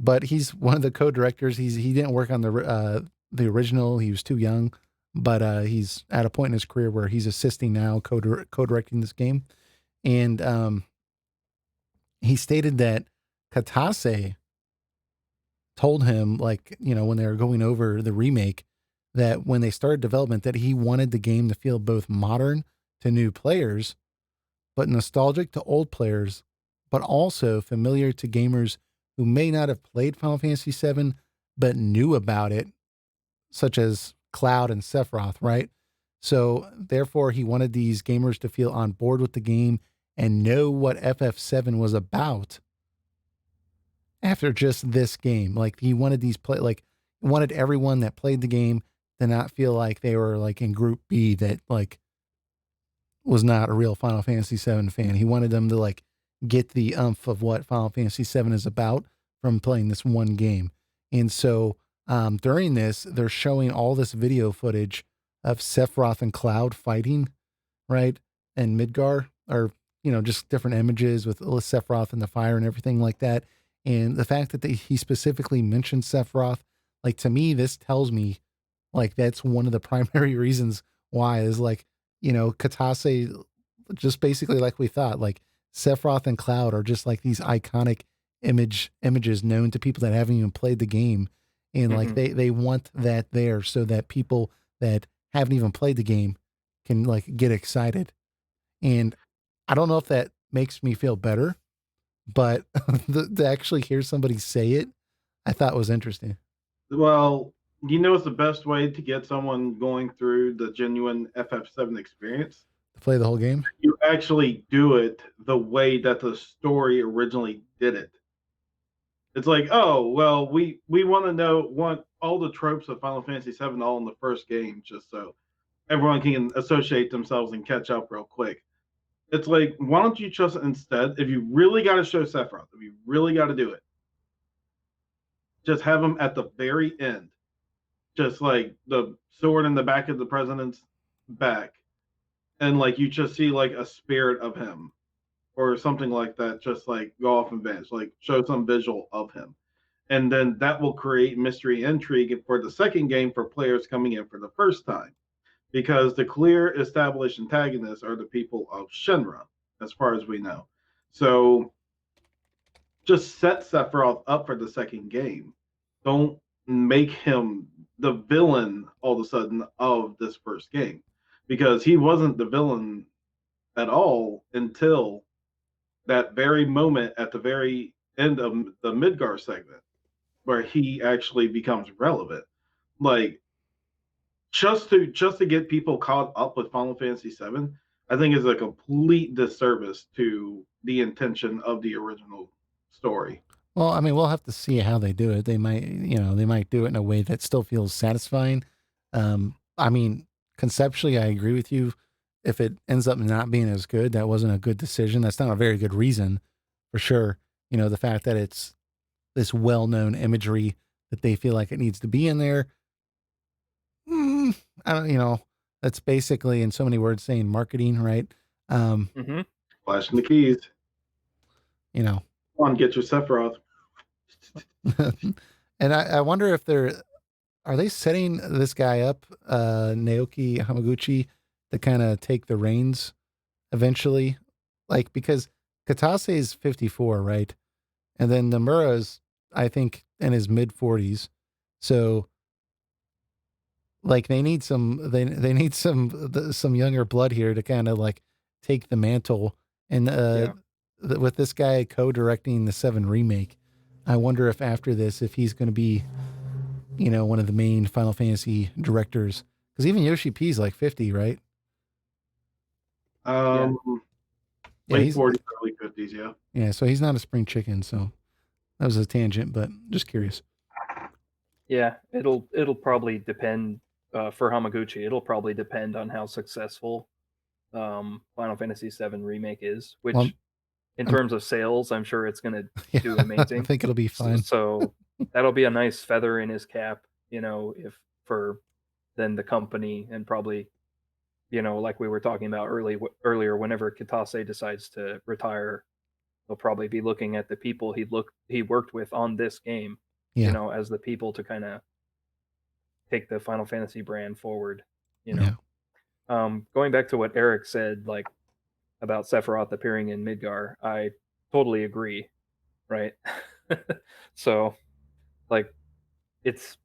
but he's one of the co-directors. He didn't work on the original. He was too young, but he's at a point in his career where he's assisting now, co-directing this game. And he stated that Katase told him, like, when they were going over the remake, that when they started development, that he wanted the game to feel both modern to new players, but nostalgic to old players, but also familiar to gamers who may not have played Final Fantasy VII, but knew about it, such as Cloud and Sephiroth, right? So therefore, he wanted these gamers to feel on board with the game and know what FF7 was about after just this game. Like, he wanted wanted everyone that played the game to not feel like they were like in Group B that like was not a real Final Fantasy VII fan. He wanted them to like get the umph of what Final Fantasy VII is about from playing this one game. And so during this, they're showing all this video footage of Sephiroth and Cloud fighting, right? And Midgar, or, just different images with Sephiroth and the fire and everything like that. And the fact that he specifically mentioned Sephiroth, like, to me, this tells me like that's one of the primary reasons why is like, Katase, just basically like we thought, like Sephiroth and Cloud are just like these iconic images known to people that haven't even played the game. And like they want that there so that people that haven't even played the game can like get excited. And I don't know if that makes me feel better, but to actually hear somebody say it, I thought was interesting. Well, what's the best way to get someone going through the genuine FF7 experience? To play the whole game. You actually do it the way that the story originally did it. It's like, oh, well, we want all the tropes of Final Fantasy VII all in the first game, just so everyone can associate themselves and catch up real quick. It's like, why don't you just instead, if you really got to show Sephiroth, if you really got to do it, just have him at the very end, just like the sword in the back of the president's back, and like you just see like a spirit of him or something like that, just like go off and vanish, like show some visual of him. And then that will create mystery intrigue for the second game for players coming in for the first time. Because the clear established antagonists are the people of Shinra, as far as we know. So just set Sephiroth up for the second game. Don't make him the villain all of a sudden of this first game. Because he wasn't the villain at all until that very moment at the very end of the Midgar segment where he actually becomes relevant. Like just to get people caught up with Final Fantasy VII, I think is a complete disservice to the intention of the original story. Well, I mean, we'll have to see how they do it. They might do it in a way that still feels satisfying. I mean, conceptually, I agree with you. If it ends up not being as good, that wasn't a good decision. That's not a very good reason, for sure. The fact that it's this well-known imagery that they feel like it needs to be in there. I don't, that's basically in so many words saying marketing, right? Flashing the keys. You know, Come on, get your Sephiroth. and I wonder if are they setting this guy up, Naoki Hamaguchi, to kind of take the reins eventually? Like, because Katase is 54, right? And then Nomura's, I think, in his mid 40s. So, like, they need they need some younger blood here to kind of like take the mantle. And with this guy co-directing the 7 remake, I wonder if after this, if he's going to be, one of the main Final Fantasy directors, because even Yoshi P's like 50, right? Yeah, late he's 40s, early 50s, yeah. Yeah, so he's not a spring chicken. So that was a tangent, but just curious. Yeah, it'll probably depend for Hamaguchi. It'll probably depend on how successful Final Fantasy VII Remake is, which Well, in terms of sales, I'm sure it's going to do amazing. I think it'll be fine. So that'll be a nice feather in his cap, if for then the company, and probably, like we were talking about earlier, whenever Kitase decides to retire, they'll probably be looking at the people he worked with on this game, Yeah. as the people to kind of take the Final Fantasy brand forward. You Yeah. know, going back to what Eric said, like about Sephiroth appearing in Midgar, I totally agree. Right. So, like, it's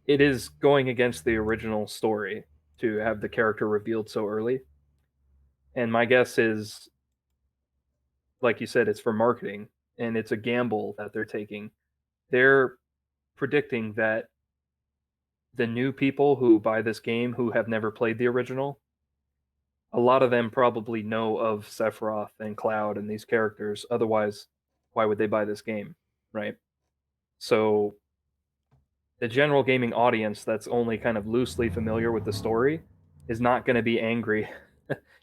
it is going against the original story to have the character revealed so early. And my guess is, like you said, it's for marketing and it's a gamble that they're taking. They're predicting that the new people who buy this game who have never played the original, a lot of them probably know of Sephiroth and Cloud and these characters. Otherwise, why would they buy this game? Right. So the general gaming audience that's only kind of loosely familiar with the story is not going to be angry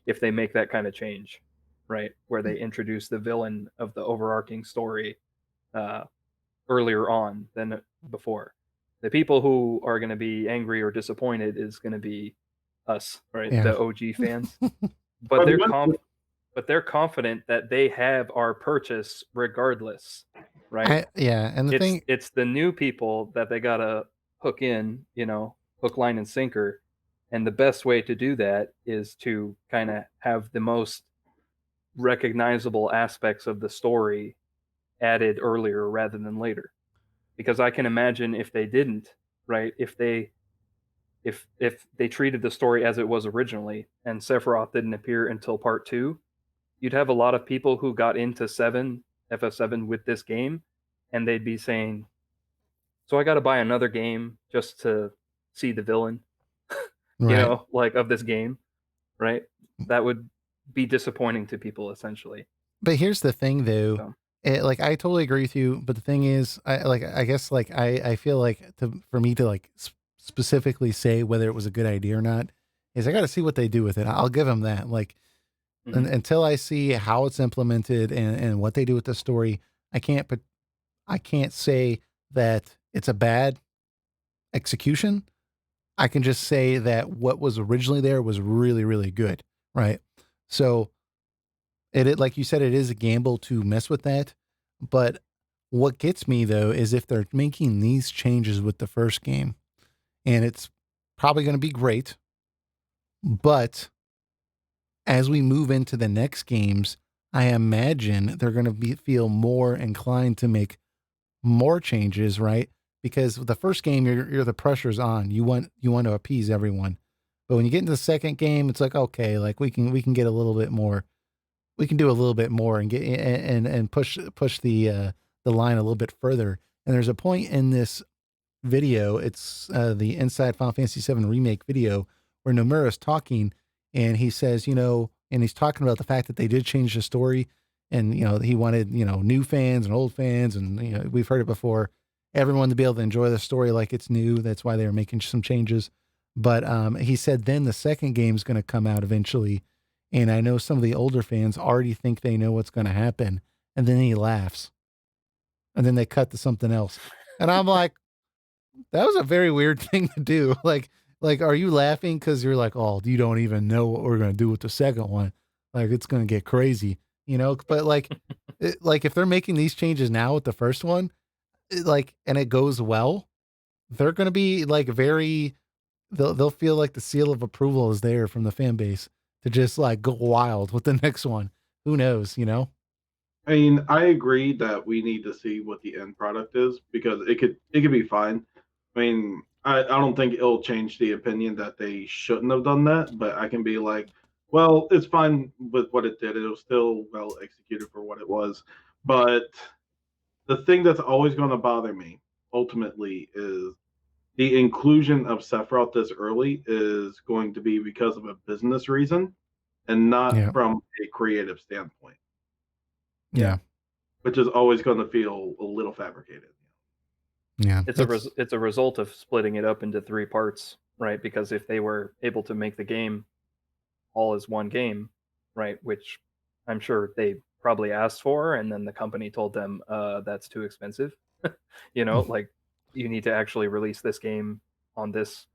if they make that kind of change, right? Where they introduce the villain of the overarching story uh, earlier on than before. The people who are going to be angry or disappointed is going to be us, right? Yeah. The OG fans. But But they're one, but they're confident that they have our purchase regardless, right? And the thing, It's the new people that they gotta hook in, hook, line, and sinker. And the best way to do that is to kind of have the most recognizable aspects of the story added earlier rather than later. Because I can imagine if they didn't, right? If they treated the story as it was originally and Sephiroth didn't appear until part 2, you'd have a lot of people who got into 7 FF7 with this game, and they'd be saying, so I got to buy another game just to see the villain, right. like of this game, right? That would be disappointing to people essentially. But here's the thing though. So, Like I totally agree with you, but the thing is, I guess like I feel like for me to like specifically say whether it was a good idea or not is I got to see what they do with it. I'll give them that. Like mhm. until I see how it's implemented and what they do with the story, I can't. But I can't say that it's a bad execution. I can just say that what was originally there was really really good, right? So like you said, it is a gamble to mess with that. But what gets me though is if they're making these changes with the first game, and it's probably going to be great, but as we move into the next games, I imagine they're going to feel more inclined to make more changes, right? Because the first game, you're the pressure's on. You want to appease everyone, but when you get into the second game, it's like okay, like we can get a little bit more, we can do a little bit more and get and push the line a little bit further. And there's a point in this video, it's the Inside Final Fantasy VII Remake video, where Nomura's talking, and he says, and he's talking about the fact that they did change the story, and he wanted new fans and old fans, and we've heard it before, everyone to be able to enjoy the story like it's new. That's why they were making some changes. But he said then the second game's going to come out eventually, and I know some of the older fans already think they know what's going to happen, and then he laughs, and then they cut to something else, and I'm like, that was a very weird thing to do. Are you laughing because you're like, oh, you don't even know what we're gonna do with the second one? Like, it's gonna get crazy, But like if they're making these changes now with the first one, and it goes well, they're gonna be like very. They'll feel like the seal of approval is there from the fan base to just like go wild with the next one. Who knows? I mean, I agree that we need to see what the end product is because it could be fine. I mean, I don't think it'll change the opinion that they shouldn't have done that, but I can be like, well, it's fine with what it did. It was still well executed for what it was. But the thing that's always going to bother me ultimately is the inclusion of Sephiroth this early is going to be because of a business reason and not Yeah. from a creative standpoint, Yeah, Yeah. which is always going to feel a little fabricated. Yeah. it's a result of splitting it up into 3 parts, right? Because if they were able to make the game all as one game, right, which I'm sure they probably asked for, and then the company told them that's too expensive. Like you need to actually release this game on this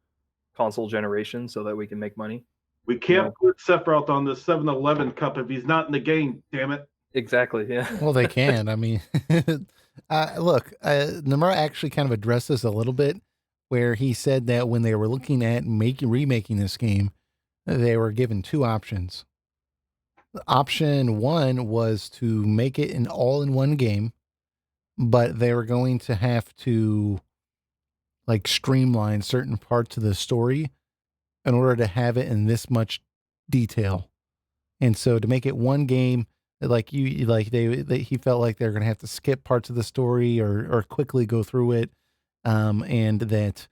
console generation so that we can make money. We You can't know, put Sephiroth on the 7-Eleven cup if he's not in the game. Damn it! Exactly. Yeah. Well, they can. I mean, look, Nomura actually kind of addressed this a little bit, where he said that when they were looking at remaking this game, they were given two options. Option one was to make it an all-in-one game, but they were going to have to like streamline certain parts of the story in order to have it in this much detail. And so to make it one game, like he felt like they're going to have to skip parts of the story or quickly go through it. And that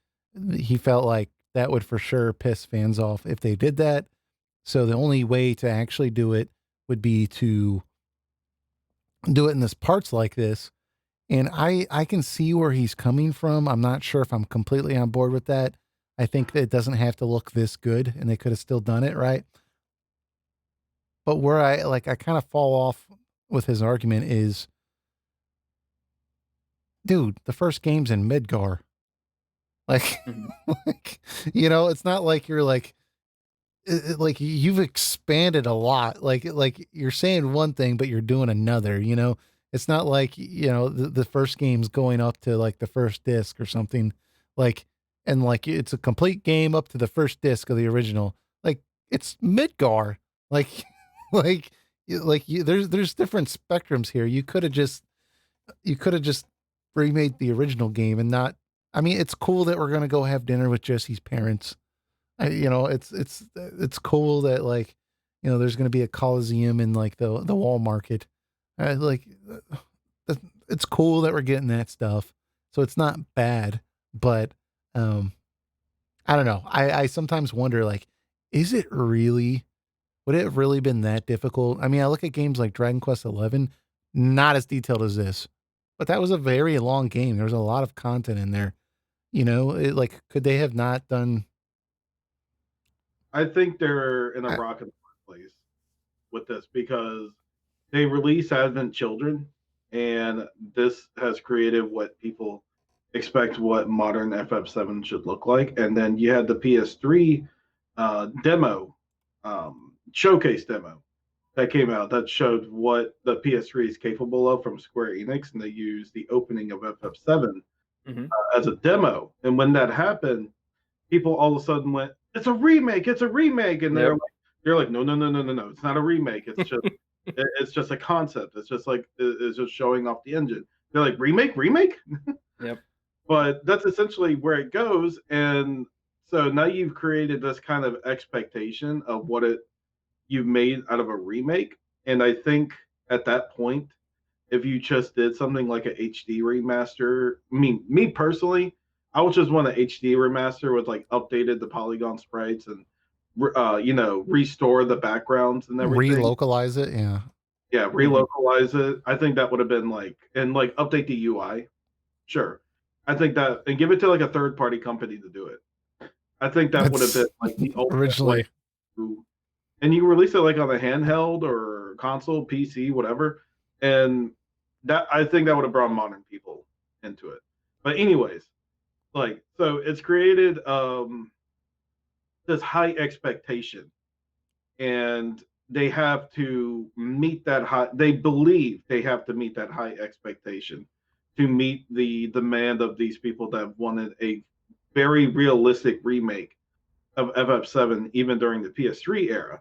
he felt like that would for sure piss fans off if they did that. So the only way to actually do it would be to do it in this parts like this. And I can see where he's coming from. I'm not sure if I'm completely on board with that. I think that it doesn't have to look this good and they could have still done it right. But where I kind of fall off with his argument is, dude, the first game's in Midgar. Like, Mhm. like, it's not like you're like, like you've expanded a lot. Like you're saying one thing, but you're doing another, it's not like, the first game's going up to like the first disc or something like, and like it's a complete game up to the first disc of the original. Like it's Midgar. Like, like, there's different spectrums here. You could have just remade the original game and not, I mean, it's cool that we're going to go have dinner with Jesse's parents. It's cool that like, there's going to be a Coliseum in like the wall market. Like, it's cool that we're getting that stuff. So it's not bad, but, I don't know. I sometimes wonder like, is it really, would it have really been that difficult? I mean, I look at games like Dragon Quest 11, not as detailed as this, but that was a very long game. There was a lot of content in there. Like, could they have not done? I think they're in a I, rock and a hard place with this because they release Advent Children, and this has created what people expect what modern FF7 should look like. And then you had the PS3 demo, showcase demo that came out that showed what the PS3 is capable of from Square Enix, and they used the opening of FF7 Mhm. as a demo. And when that happened, people all of a sudden went, "It's a remake! It's a remake!" And Yep. they're like, "No, no, no, no, no, no! It's not a remake. It's just a concept. It's just like it's just showing off the engine." They're like, "Remake, remake!" Yep. But that's essentially where it goes. And so now you've created this kind of expectation of what it you've made out of a remake. And I think at that point, if you just did something like a HD remaster, I mean, me personally, I would just want an HD remaster with like updated the polygon sprites and restore the backgrounds and everything. relocalize it. Yeah. Yeah, Mhm. relocalize it. I think that would have been like, and like update the UI. Sure. I think that, and give it to like a third party company to do it. I think that would have been That's like the ultimate way originally. to, and you release it like on a handheld or console, PC, whatever. And that, I think that would have brought modern people into it. But anyways, like, so it's created this high expectation, and they have to meet that high, they believe they have to meet that high expectation to meet the demand of these people that wanted a very realistic remake of FF7 even during the PS3 era.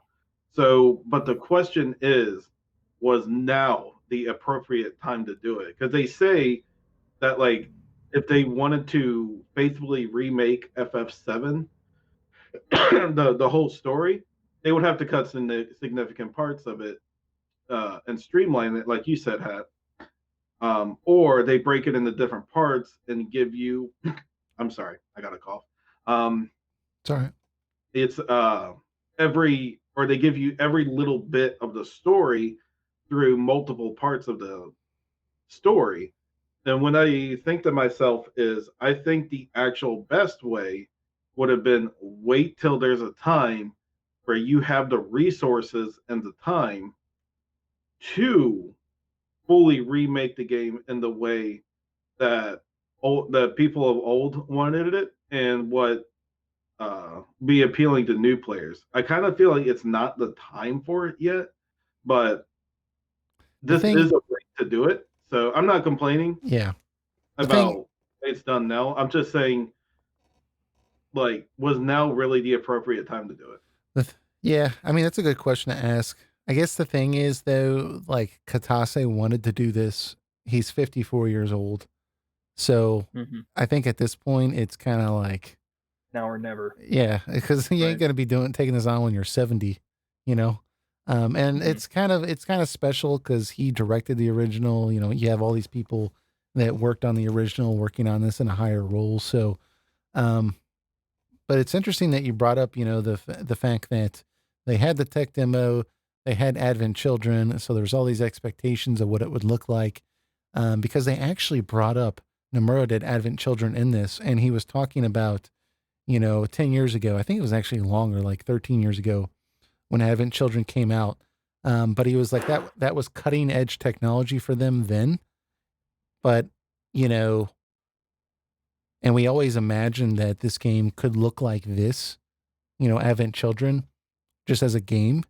So, but the question is, was now the appropriate time to do it? Because they say that like if they wanted to faithfully remake FF7, the whole story, they would have to cut some significant parts of it and streamline it, like you said, Hat. Or they break it into different parts and give you. I'm sorry, I got a cough. Um, It's all right. it's every, or they give you every little bit of the story through multiple parts of the story. And when I think to myself is, I think the actual best way would have been wait till there's a time where you have the resources and the time to fully remake the game in the way that the people of old wanted it and what be appealing to new players. I kind of feel like it's not the time for it yet, but The this thing, is a way to do it. So I'm not complaining yeah, the thing, about it's done now. I'm just saying, like, was now really the appropriate time to do it? yeah, I mean, that's a good question to ask. I guess the thing is, though, like, Katase wanted to do this. He's 54 years old. So Hmm. I think at this point, it's kind of like, Now or never. yeah, because you ain't Right. going to be taking this on when you're 70, you know? And Hmm. it's kind of special because he directed the original. You know, you have all these people that worked on the original working on this in a higher role. So, um, but it's interesting that you brought up, the fact that they had the tech demo, they had Advent Children, so there's all these expectations of what it would look like, because they actually brought up Nomura did Advent Children in this, and he was talking about, 10 years ago. I think it was actually longer, like 13 years ago, when Advent Children came out. But he was like that was cutting edge technology for them then, but you know, and we always imagined that this game could look like this, Advent Children, just as a game,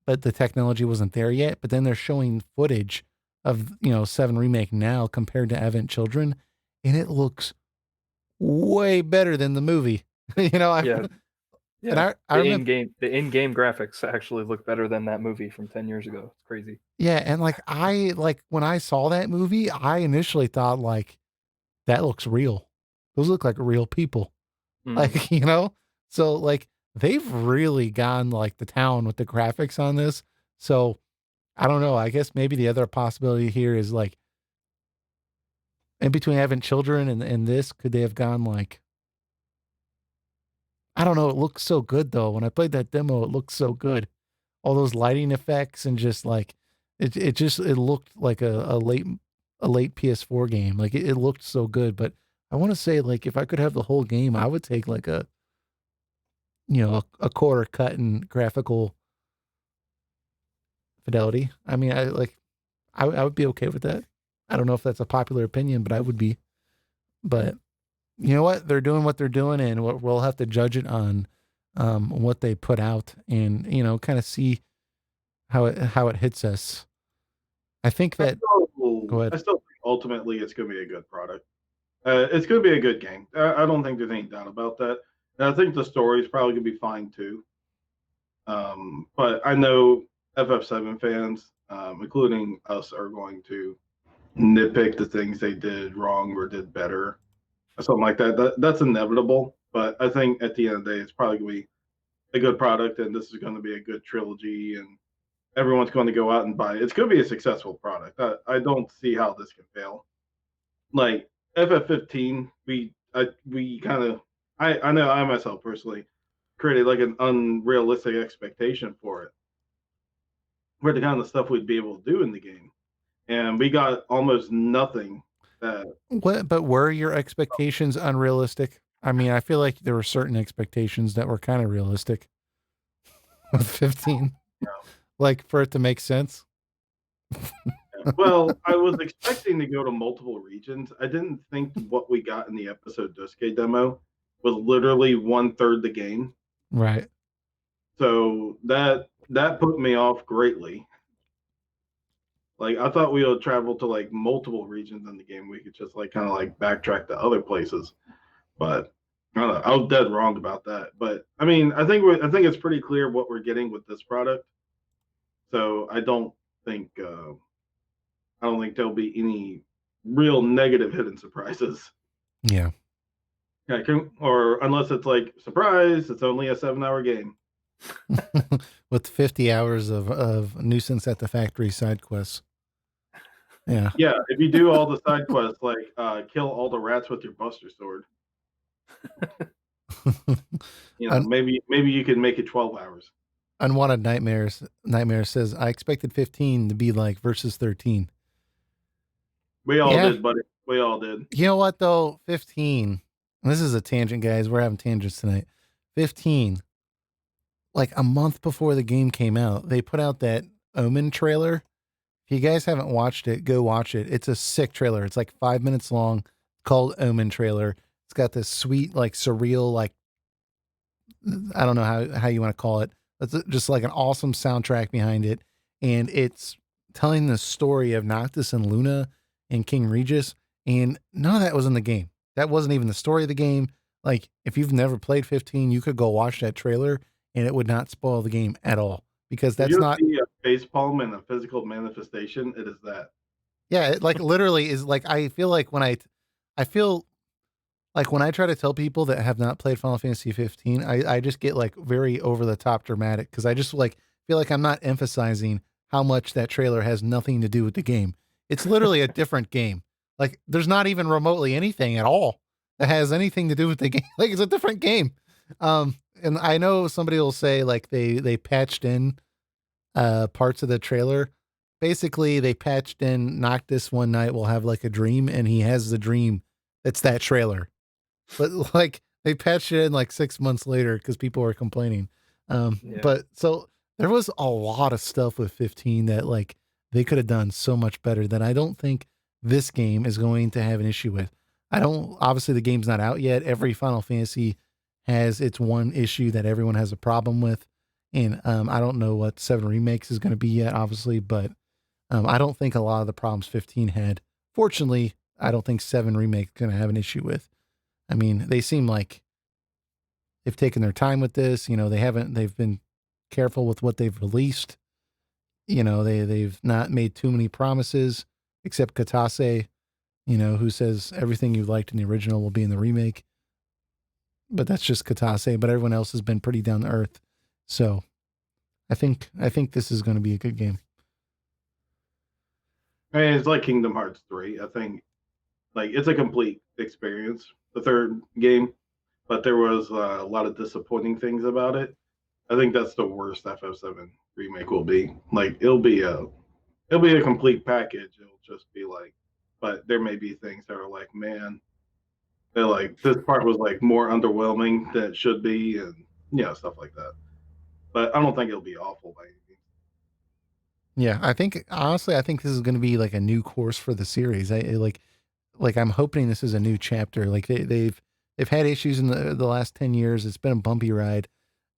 but the technology wasn't there yet. But then they're showing footage of, 7 Remake now compared to Advent Children, and it looks way better than the movie. Yeah, And yeah. I remember, The in-game graphics actually look better than that movie from 10 years ago. It's crazy. yeah, and like when I saw that movie, I initially thought like that looks real. Those look like real people. Hmm. Like, so like they've really gone like the town with the graphics on this. So I don't know. I guess maybe the other possibility here is like in between having children and this, could they have gone like, I don't know. It looks so good though. When I played that demo, it looked so good. All those lighting effects and just like, it looked like a late PS4 game. Like it looked so good. But I want to say like, if I could have the whole game, I would take like a quarter cut in graphical fidelity. I mean, I would be okay with that. I don't know if that's a popular opinion, but I would be. But you know what? They're doing what they're doing, and we'll have to judge it on what they put out, and kind of see how it hits us. I think that. Go I ahead. still think ultimately it's going to be a good product. It's going to be a good game. I don't think there's any doubt about that. And I think the story is probably going to be fine too. But I know FF7 fans, including us, are going to nitpick the things they did wrong or did better, or something like that. That's inevitable. But I think at the end of the day, it's probably going to be a good product, and this is going to be a good trilogy, and everyone's going to go out and buy it. It's going to be a successful product. I don't see how this can fail. Like FF15, we kind of I know I myself personally created like an unrealistic expectation for it, for the kind of stuff we'd be able to do in the game, and we got almost nothing. That What? But were your expectations unrealistic? I mean, I feel like there were certain expectations that were kind of realistic with 15, like for it to make sense. well, I was expecting to go to multiple regions. I didn't think what we got in the episode Duske demo was literally 1/3 the game. Right. So that put me off greatly. Like I thought we would travel to like multiple regions in the game. We could just like kind of like backtrack to other places, but I don't know. I was dead wrong about that. But I mean, I think it's pretty clear what we're getting with this product. So think I don't think there'll be any real negative hidden surprises. Yeah. Yeah, or unless it's like surprise, it's only a 7-hour game. With 50 hours of nuisance at the factory side quests. Yeah. Yeah, if you do all the side quests, like kill all the rats with your Buster Sword, Un- maybe you can make it 12 hours. Unwanted Nightmares says, I expected 15 to be like versus 13. We all Yeah. did, buddy. We all did. You know what though? 15. This is a tangent, guys. We're having tangents tonight. 15. Like a month before the game came out, they put out that Omen trailer. If you guys haven't watched it, go watch it. It's a sick trailer. It's like 5 minutes long, called Omen trailer. It's got this sweet, like surreal, like I don't know how you want to call it. It's just like an awesome soundtrack behind it. And it's telling the story of Noctis and Luna and King Regis, and none of that was in the game. That wasn't even the story of the game. Like, if you've never played 15, you could go watch that trailer and it would not spoil the game at all, because If that's you not, see a facepalm and a physical manifestation, it is that. yeah, it like literally is like, I feel like I feel like when I try to tell people that have not played Final Fantasy 15, I just get like very over the top dramatic, because I just like feel like I'm not emphasizing how much that trailer has nothing to do with the game. It's literally a different game. Like, there's not even remotely anything at all that has anything to do with the game. Like, it's a different game. And I know somebody will say like they patched in parts of the trailer. Basically, they patched in Noctis one night will have like a dream, and he has the dream. It's that trailer, but like they patched it in like 6 months later because people were complaining. Yeah. But so there was a lot of stuff with 15 that like they could have done so much better that I don't think this game is going to have an issue with. I don't, obviously the game's not out yet. Every Final Fantasy has its one issue that everyone has a problem with. And I don't know what 7 Remakes is going to be yet, obviously, but I don't think a lot of the problems 15 had. Fortunately, I don't think 7 Remake is going to have an issue with. I mean, they seem like they've taken their time with this. You know, they've been careful with what they've released. You know, they've not made too many promises, except Katase, you know, who says everything you liked in the original will be in the remake. But that's just Katase, but everyone else has been pretty down to earth. So I think this is going to be a good game. I mean, it's like Kingdom Hearts 3. I think like it's a complete experience, the third game, but there was a lot of disappointing things about it. I think that's the worst FF7 remake will be. Like it'll be a complete package. It'll just be like, but there may be things that are like, man, they're like this part was like more underwhelming than it should be, and stuff like that. But I don't think it'll be awful by any means. Yeah, I think honestly, I think this is going to be like a new course for the series. Like I'm hoping this is a new chapter. Like they've had issues in the last 10 years. It's been a bumpy ride.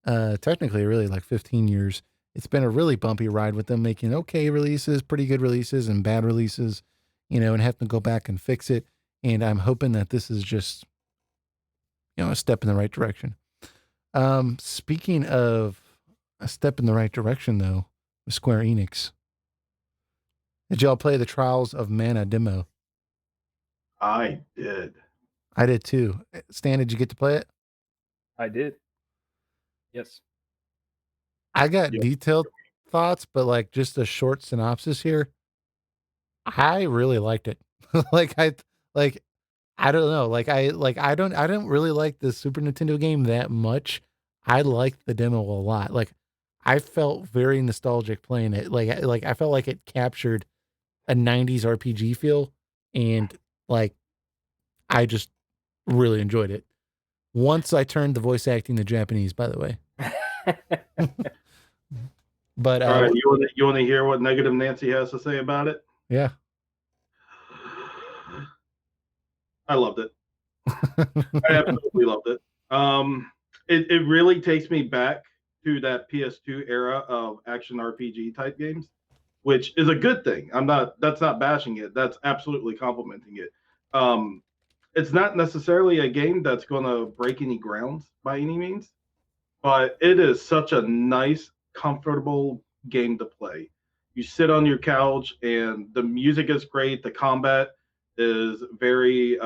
Technically really like 15 years. It's been a really bumpy ride with them making okay releases, pretty good releases, and bad releases, you know, and have to go back and fix it. And I'm hoping that this is just, you know, a step in the right direction. Speaking of a step in the right direction though, with Square Enix, did y'all play the Trials of Mana demo? I did. I did too. Stan, did you get to play it? I did. Yes. I got Yeah. detailed thoughts, but like just a short synopsis here. I really liked it. like I like I don't know. I don't really like the Super Nintendo game that much. I liked the demo a lot. Like I felt very nostalgic playing it. Like I felt like it captured a 90s RPG feel, and like I just really enjoyed it. Once I turned the voice acting to Japanese, by the way. But All right, you want to hear what Negative Nancy has to say about it? yeah. I loved it. I absolutely loved it. It really takes me back to that PS2 era of action RPG type games, which is a good thing. That's not bashing it. That's absolutely complimenting it. Um, it's not necessarily a game that's going to break any grounds by any means, but it is such a nice, comfortable game to play. You sit on your couch, and the music is great. The combat is very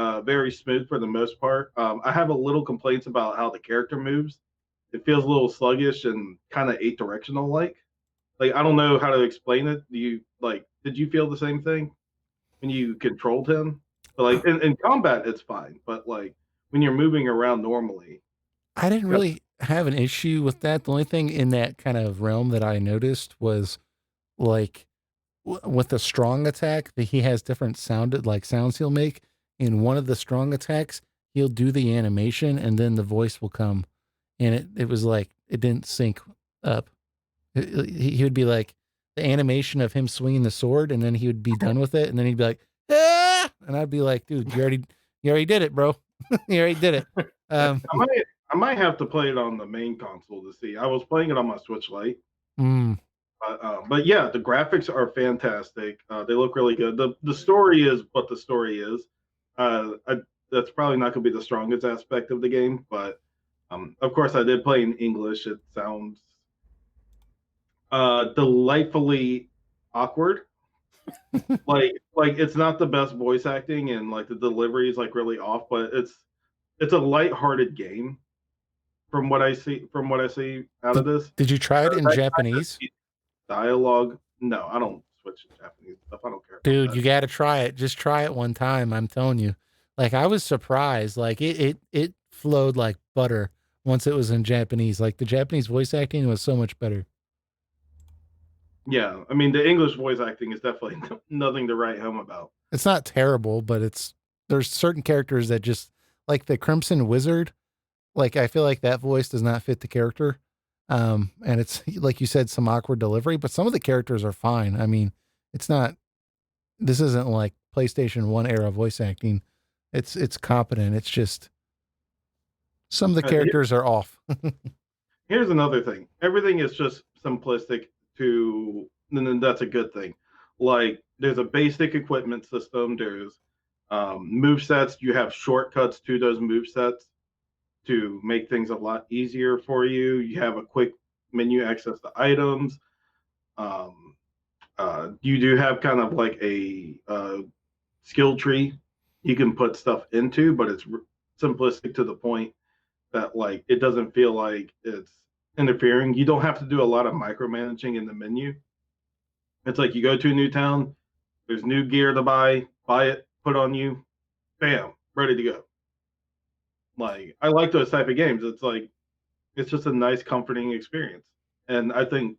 smooth for the most part. I have a little complaints about how the character moves. It feels a little sluggish and kind of eight directional like. Like I don't know how to explain it. Do you like? Did you feel the same thing when you controlled him? But like in combat, it's fine. But like when you're moving around normally, I didn't really have an issue with that. The only thing in that kind of realm that I noticed was like with the strong attack that he has different sounds he'll make. In one of the strong attacks, he'll do the animation and then the voice will come, and it was like it didn't sync up. He would be like the animation of him swinging the sword, and then he would be done with it, and then he'd be like, ah! And I'd be like, dude, you already did it, bro. You already did it. I might have to play it on the main console to see. I was playing it on my Switch Lite. Mm. But yeah, the graphics are fantastic. They look really good. The story is what the story is. That's probably not going to be the strongest aspect of the game, but of course, I did play in English. It sounds delightfully awkward. Like it's not the best voice acting, and like the delivery is like really off, but it's a light-hearted game from what I see out of this. Did you try it in Japanese? Dialogue? No, I don't switch to Japanese stuff. I don't care about Dude, that. you got to try it. Just try it one time. I'm telling you. Like I was surprised. Like it flowed like butter once it was in Japanese. Like the Japanese voice acting was so much better. Yeah, I mean the English voice acting is definitely nothing to write home about. It's not terrible, but there's certain characters that just like the Crimson Wizard. Like I feel like that voice does not fit the character. And it's like you said, some awkward delivery, but some of the characters are fine. I mean, it's not. This isn't like PlayStation 1 era voice acting. It's competent. It's just some of the characters are off. Here's another thing. Everything is just simplistic to, and then that's a good thing. Like there's a basic equipment system. There's move sets. You have shortcuts to those move sets to make things a lot easier for you. You have a quick menu access to items. Um, you do have kind of like a skill tree you can put stuff into, but it's simplistic to the point that like it doesn't feel like it's interfering. You don't have to do a lot of micromanaging in the menu. It's like you go to a new town, there's new gear to buy it, put on you, bam, ready to go. Like I like those type of games. It's like it's just a nice, comforting experience, and I think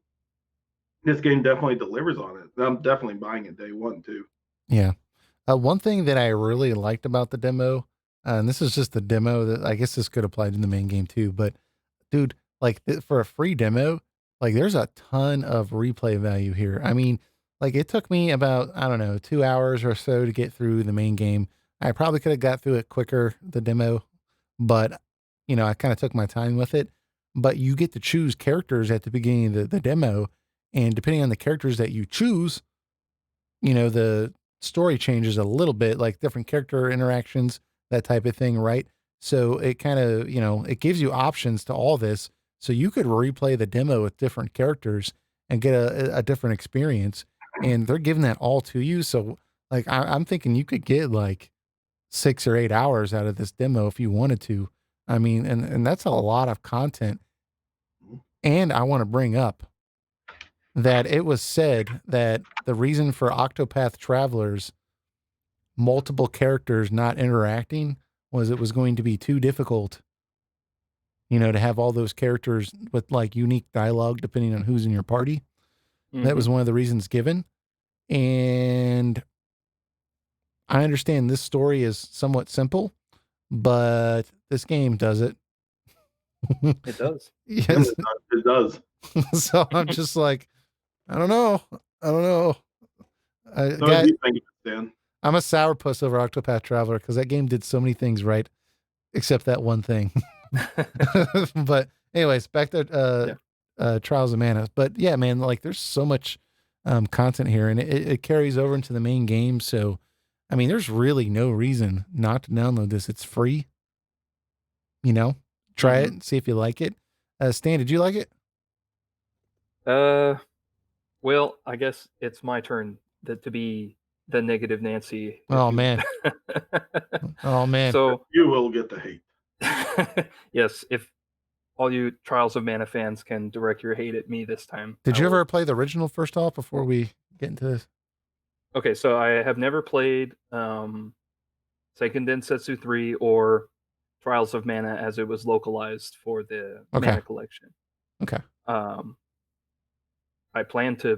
this game definitely delivers on it. I'm definitely buying it day one too. Yeah. One thing that I really liked about the demo, and this is just the demo that I guess this could apply to the main game too, but dude, like for a free demo, like there's a ton of replay value here. I mean, like it took me about, I don't know, 2 hours or so to get through the main game. I probably could have got through it quicker, the demo, but I kind of took my time with it. But you get to choose characters at the beginning of the demo. And depending on the characters that you choose, the story changes a little bit, like different character interactions, that type of thing, right? So it kind of, it gives you options to all this. So you could replay the demo with different characters and get a different experience. And they're giving that all to you. So like I'm thinking you could get like 6 or 8 hours out of this demo if you wanted to. I mean, and that's a lot of content. And I want to bring up that it was said that the reason for Octopath Traveler's multiple characters not interacting was it was going to be too difficult, to have all those characters with like unique dialogue depending on who's in your party. Mm-hmm. That was one of the reasons given. And I understand this story is somewhat simple, but this game does it. It does. Yes. It does. So I'm just like, I don't know. So what do you think, Dan? I'm a sourpuss over Octopath Traveler because that game did so many things right, except that one thing. But anyways, back to Trials of Mana. But yeah, man, like there's so much content here, and it carries over into the main game. So, I mean, there's really no reason not to download this. It's free. Try it and see if you like it. Stan, did you like it? Well, I guess it's my turn to be the negative Nancy. Oh man. Oh man. So you will get the hate. Yes, if all you Trials of Mana fans can direct your hate at me this time. Did you ever play the original first off before we get into this? Okay, so I have never played Seiken Densetsu 3 or Trials of Mana as it was localized for the Mana collection. Okay. I plan to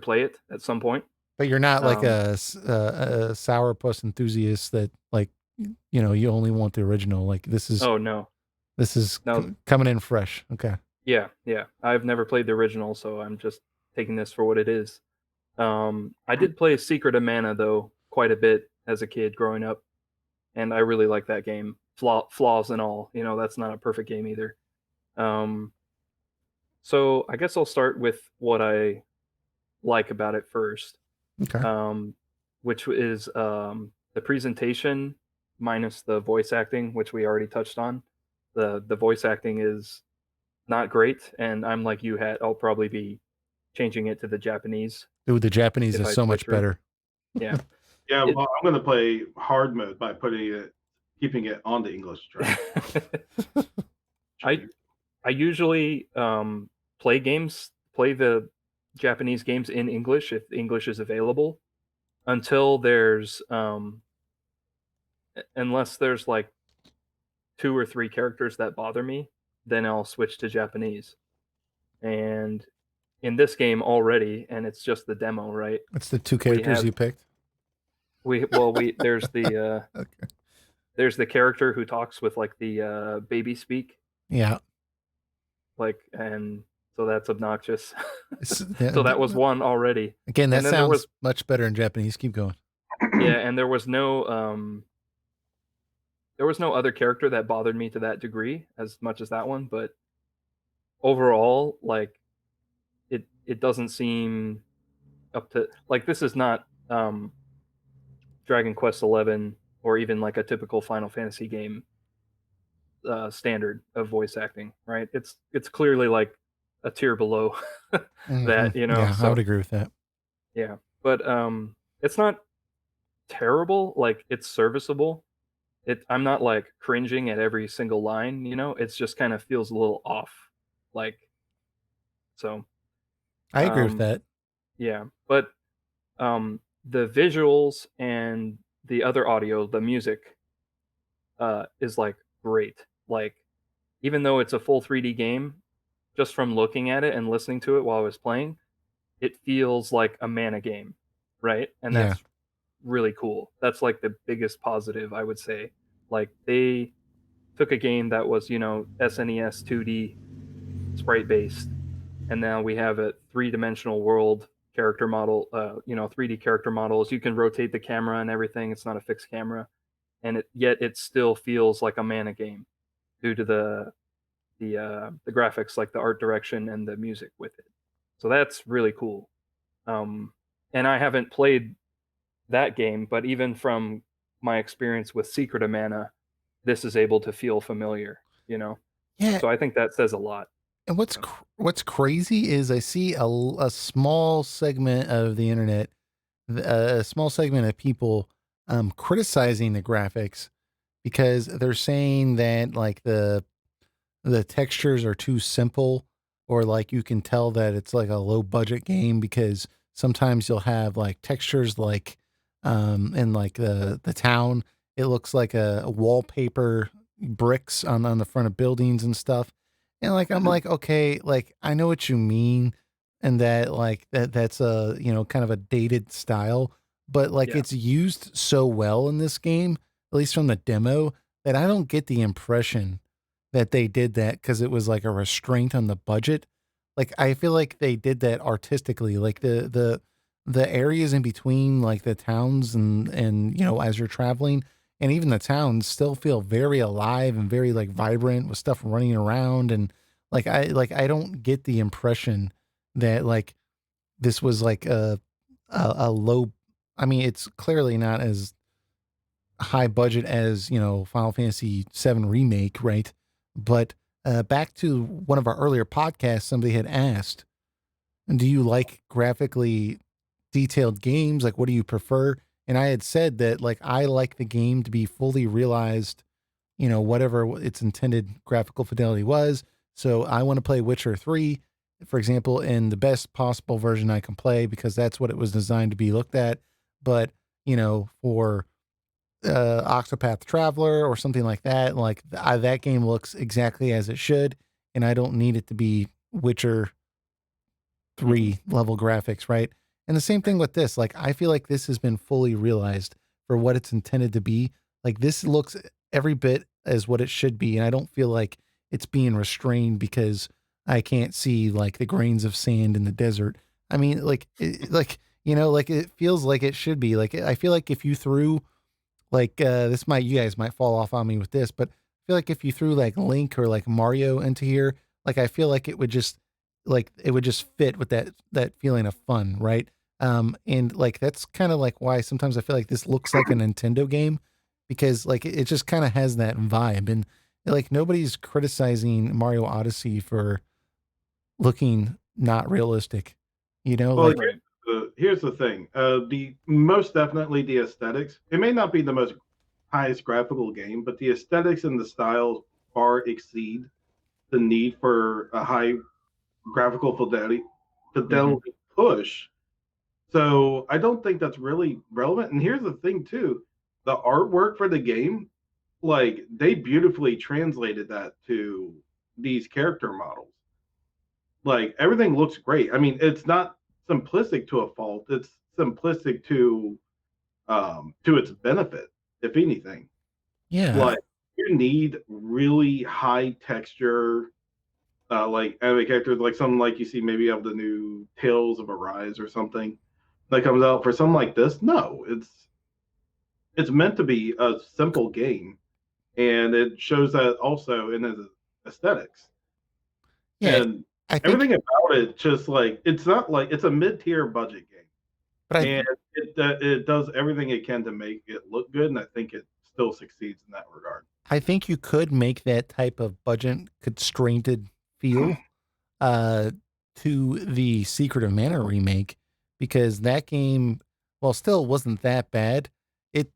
play it at some point. But you're not like a sourpuss enthusiast that like, you only want the original. Like this is. Oh no. This is coming in fresh. Okay. Yeah. I've never played the original, so I'm just taking this for what it is. I did play Secret of Mana though quite a bit as a kid growing up, and I really like that game. Flaws and all, that's not a perfect game either. So I guess I'll start with what I like about it first, Okay. which is the presentation minus the voice acting, which we already touched on. The voice acting is not great, and I'm like you, Hat. I'll probably be changing it to the Japanese Dude, the Japanese if is I so play much through. better. Yeah. Yeah, It, well, I'm going to play hard mode by keeping it on the English track. I I usually play the Japanese games in English if English is available until there's unless there's like 2 or 3 characters that bother me, then I'll switch to Japanese. And in this game already, and it's just the demo, right? It's the 2 We characters have you picked. there's Okay. the character who talks with like the baby speak, Yeah. like, and so that's obnoxious. Yeah, So that was one already. again, that And then there was sounds much better in Japanese. Keep going. yeah, and there was no other character that bothered me to that degree as much as that one, but overall, like it doesn't seem up to like this is not Dragon Quest 11 or even like a typical Final Fantasy game standard of voice acting, right? It's clearly like a tier below Mm-hmm. that, you know. Yeah, I would So agree with that. yeah, but it's not terrible. Like it's serviceable. I'm not like cringing at every single line, you know. It's just kind of feels a little off, like so. I agree with Um, that. yeah, but the visuals and the other audio, the music, is like great. Like even though it's a full 3D game, just from looking at it and listening to it while I was playing, it feels like a Mana game, right? And Yeah. that's really cool. That's like the biggest positive I would say. Like they took a game that was, you know, SNES 2D sprite based, and now we have a three-dimensional world character model, you know, 3D character models. You can rotate the camera and everything. It's not a fixed camera, and yet it still feels like a Mana game due to the graphics, like the art direction and the music with it. So that's really cool. And I haven't played that game, but even from my experience with Secret of Mana, this is able to feel familiar, you know? Yeah. So I think that says a lot. And what's crazy is I see a small segment of the internet, a small segment of people criticizing the graphics because they're saying that like the textures are too simple, or like you can tell that it's like a low budget game because sometimes you'll have like textures like in like the town, it looks like a wallpaper bricks on the front of buildings and stuff. And like I'm like, okay, like I know what you mean, and that like that's a, you know, kind of a dated style, but like Yeah. it's used so well in this game, at least from the demo, that I don't get the impression that they did that because it was like a restraint on the budget. Like I feel like they did that artistically. Like the areas in between like the towns and you know, as you're traveling, and even the towns still feel very alive and very like vibrant with stuff running around. And like I don't get the impression that like this was like a low, I mean, it's clearly not as high budget as, you know, Final Fantasy VII Remake, right? But back to one of our earlier podcasts, somebody had asked, do you like graphically detailed games? Like, what do you prefer? And I had said that, like, I like the game to be fully realized, you know, whatever its intended graphical fidelity was. So I want to play Witcher 3, for example, in the best possible version I can play because that's what it was designed to be looked at. But, you know, for Octopath Traveler or something like that, like that game looks exactly as it should, and I don't need it to be Witcher Mhm. 3 level graphics, right? And the same thing with this. Like I feel like this has been fully realized for what it's intended to be. Like this looks every bit as what it should be, and I don't feel like it's being restrained because I can't see like the grains of sand in the desert. I mean, like like you know, like it feels like it should be. Like I feel like if you threw like this might, you guys might fall off on me with this, but I feel like if you threw like Link or like Mario into here, like I feel like it would just like it would just fit with that feeling of fun, right? And like that's kind of like why sometimes I feel like this looks like a Nintendo game because like it just kind of has that vibe, and like nobody's criticizing Mario Odyssey for looking not realistic, Well, like Right. here's the thing. The most definitely the aesthetics. It may not be the most highest graphical game, but the aesthetics and the styles far exceed the need for a high graphical Hmm. fidelity push. So I don't think that's really relevant. And here's the thing too, the artwork for the game, like they beautifully translated that to these character models. Like everything looks great. I mean, it's not simplistic to a fault. It's simplistic to its benefit, if anything. yeah, Like you need really high texture, like anime characters, like something like you see maybe of the new Tales of Arise or something that comes out. For something like this, no, it's meant to be a simple game, and it shows that also in its aesthetics yeah. and I think, everything about it. Just like it's not like it's a mid-tier budget but I game, and it does everything it can to make it look good, and I think it still succeeds in that regard. I think you could make that type of budget constrained feel uh, to the Secret of Mana remake because that game, while still wasn't that bad, it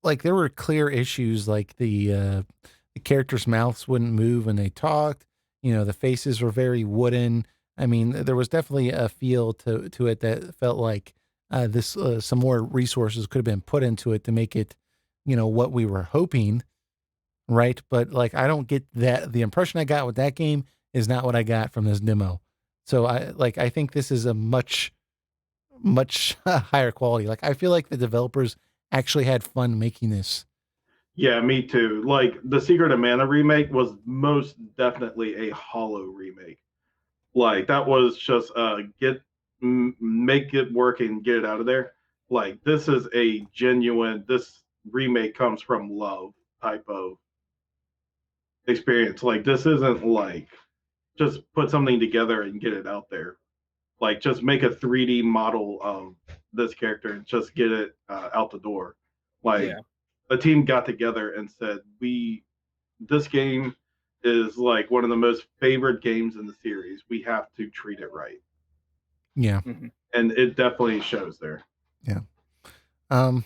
like there were clear issues like the characters' mouths wouldn't move when they talked. The faces were very wooden. I mean, there was definitely a feel to it that felt like this some more resources could have been put into it to make it, what we were hoping, right? But like I don't get that the impression I got with that game is not what I got from this demo. So I think this is a much higher quality. Like I feel like the developers actually had fun making this. Yeah, me too. Like the Secret of Mana remake was most definitely a hollow remake. Like that was just make it work and get it out of there. Like this is a genuine. This remake comes from love type of experience. Like this isn't like just put something together and get it out there. Like just make a 3D model of this character and just get it out the door. Like Yeah. the team got together and said, "We this game is like one of the most favored games in the series. We have to treat it right." Yeah, Hmm. And it definitely shows there. yeah. Um,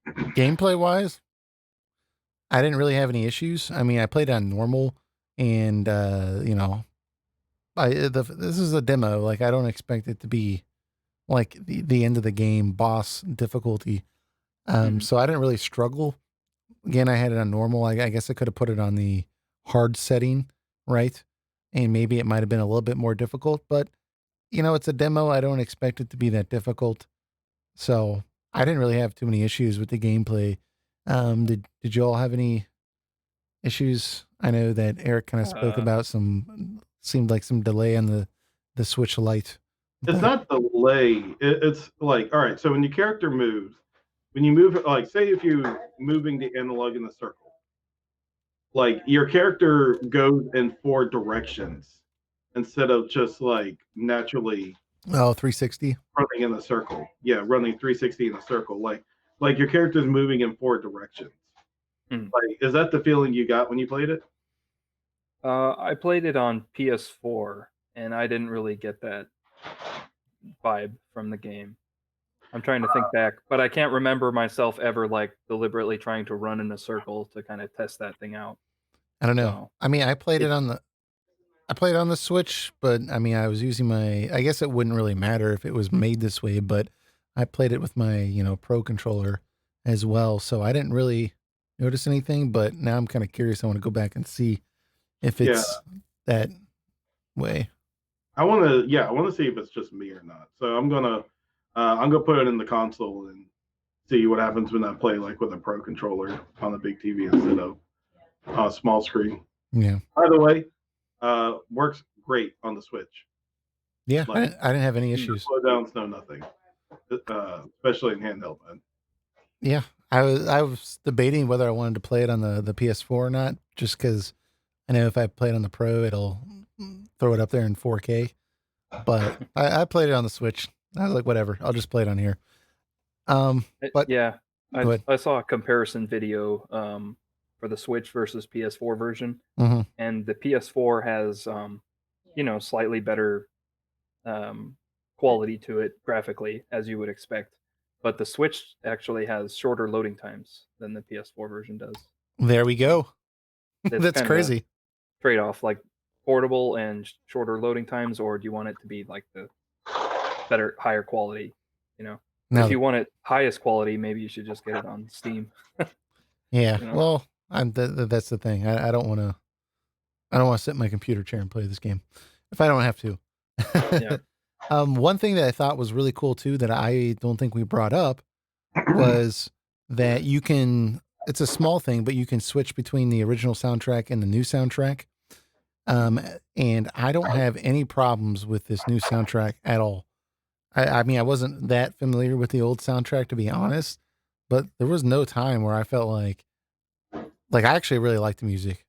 Gameplay wise, I didn't really have any issues. I mean, I played on normal, and this is a demo. Like I don't expect it to be like the end of the game boss difficulty. Hmm. So I didn't really struggle. Again, I had it on normal. I guess I could have put it on the hard setting, right? And maybe it might have been a little bit more difficult, but it's a demo. I don't expect it to be that difficult. So I didn't really have too many issues with the gameplay. Did you all have any issues? I know that Eric kind of spoke Uh, about seemed like some delay on the Switch Lite, It's but not delay. It's like, all right, so when your character moves, when you move, like, say if you're moving the analog in the circle, like your character goes in four directions instead of just like naturally oh, 360. running in a circle. Yeah, running 360 in a circle. Like your character's moving in four directions. hmm. Like, is that the feeling you got when you played it? I played it on PS4, and I didn't really get that vibe from the game. I'm trying to think back, but I can't remember myself ever like deliberately trying to run in a circle to kind of test that thing out. I don't know. So I mean, it, I played on the Switch, but I mean, I was using I guess it wouldn't really matter if it was made this way, but I played it with my, Pro controller as well. So I didn't really notice anything, but now I'm kind of curious. I want to go back and see if Yeah, it's that way. I want to see if it's just me or not. So I'm gonna put it in the console and see what happens when I play like with a pro controller on a big TV instead of a small screen. Yeah. By the way, works great on the Switch. Yeah. Like I didn't have any no issues. slowdowns, no nothing. Especially in handheld mode. Yeah. I was debating whether I wanted to play it on the PS4 or not, just because I know if I play it on the Pro, it'll throw it up there in 4K. but I played it on the Switch. I was like, whatever, I'll just play it on here. But Yeah, go ahead. I saw a comparison video for the Switch versus PS4 version, Mm-hmm. and the PS4 has slightly better quality to it graphically, as you would expect. But the Switch actually has shorter loading times than the PS4 version does. There we go. It's That's kind of a crazy. trade off, like portable and shorter loading times, or do you want it to be like the better, higher quality? But Now, if you want it highest quality, maybe you should just get it on Steam. yeah. You know? Well, that's the thing. I don't want to. I don't want to sit in my computer chair and play this game if I don't have to. Yeah. One thing that I thought was really cool too that I don't think we brought up was that you can. It's a small thing, but you can switch between the original soundtrack and the new soundtrack. And I don't have any problems with this new soundtrack at all. I mean, I wasn't that familiar with the old soundtrack, to be honest, but there was no time where I felt like I actually really liked the music.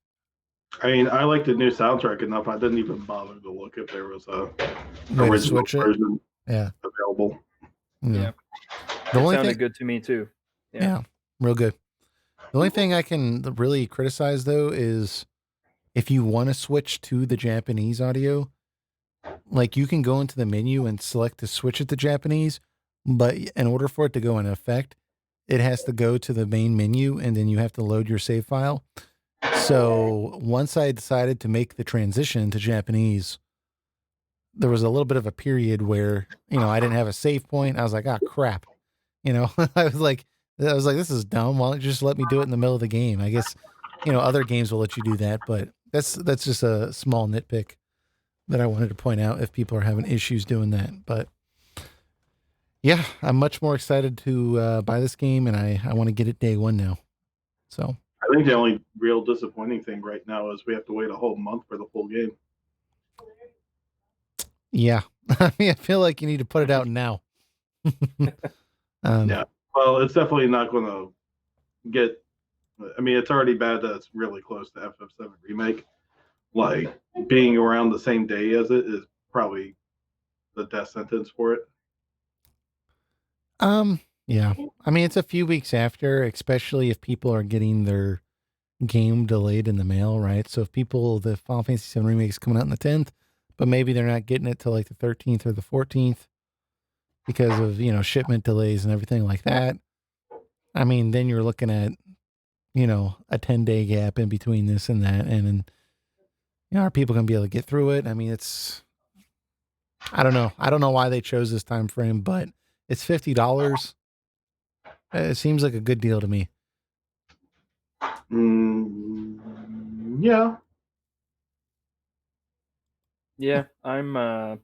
I mean, I like the new soundtrack enough. I didn't even bother to look if there was a Way to original switch it. version Yeah. available. Yeah. The It only sounded thing, good to me too. yeah, real good. The only thing I can really criticize though is if you want to switch to the Japanese audio, like you can go into the menu and select to switch it to Japanese, but in order for it to go in effect, it has to go to the main menu and then you have to load your save file. So once I decided to make the transition to Japanese, there was a little bit of a period where, I didn't have a save point. I was like, ah, crap. I was like, this is dumb. Why don't you just let me do it in the middle of the game? I guess, other games will let you do that, but that's just a small nitpick that I wanted to point out if people are having issues doing that. But yeah, I'm much more excited to buy this game, and I want to get it day one now. So I think the only real disappointing thing right now is we have to wait a whole month for the full game. yeah, I mean, I feel like you need to put it out now. Yeah, well, it's definitely not going to get. I mean, it's already bad that it's really close to FF7 Remake. Like being around the same day as it is probably the death sentence for it. Yeah. I mean, it's a few weeks after, especially if people are getting their game delayed in the mail, right? So if the Final Fantasy VII Remake is coming out on the 10th, but maybe they're not getting it till like the 13th or the 14th because of, shipment delays and everything like that. I mean, then you're looking at, a 10-day gap in between this and that. And then, are people going to be able to get through it? I mean, I don't know. I don't know why they chose this time frame, but it's $50. It seems like a good deal to me. Yeah. Yeah, I'm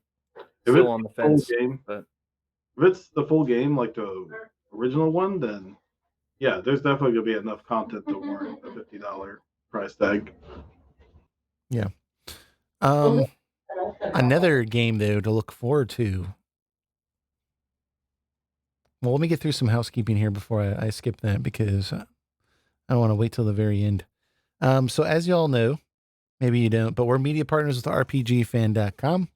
still on the fence. But if it's the full game, like the original one, then yeah, there's definitely gonna be enough content to warrant a $50 price tag. Yeah. Another game though to look forward to. Well, let me get through some housekeeping here before I skip that because I don't want to wait till the very end. So as y'all know, maybe you don't, but we're media partners with RPGFan.com.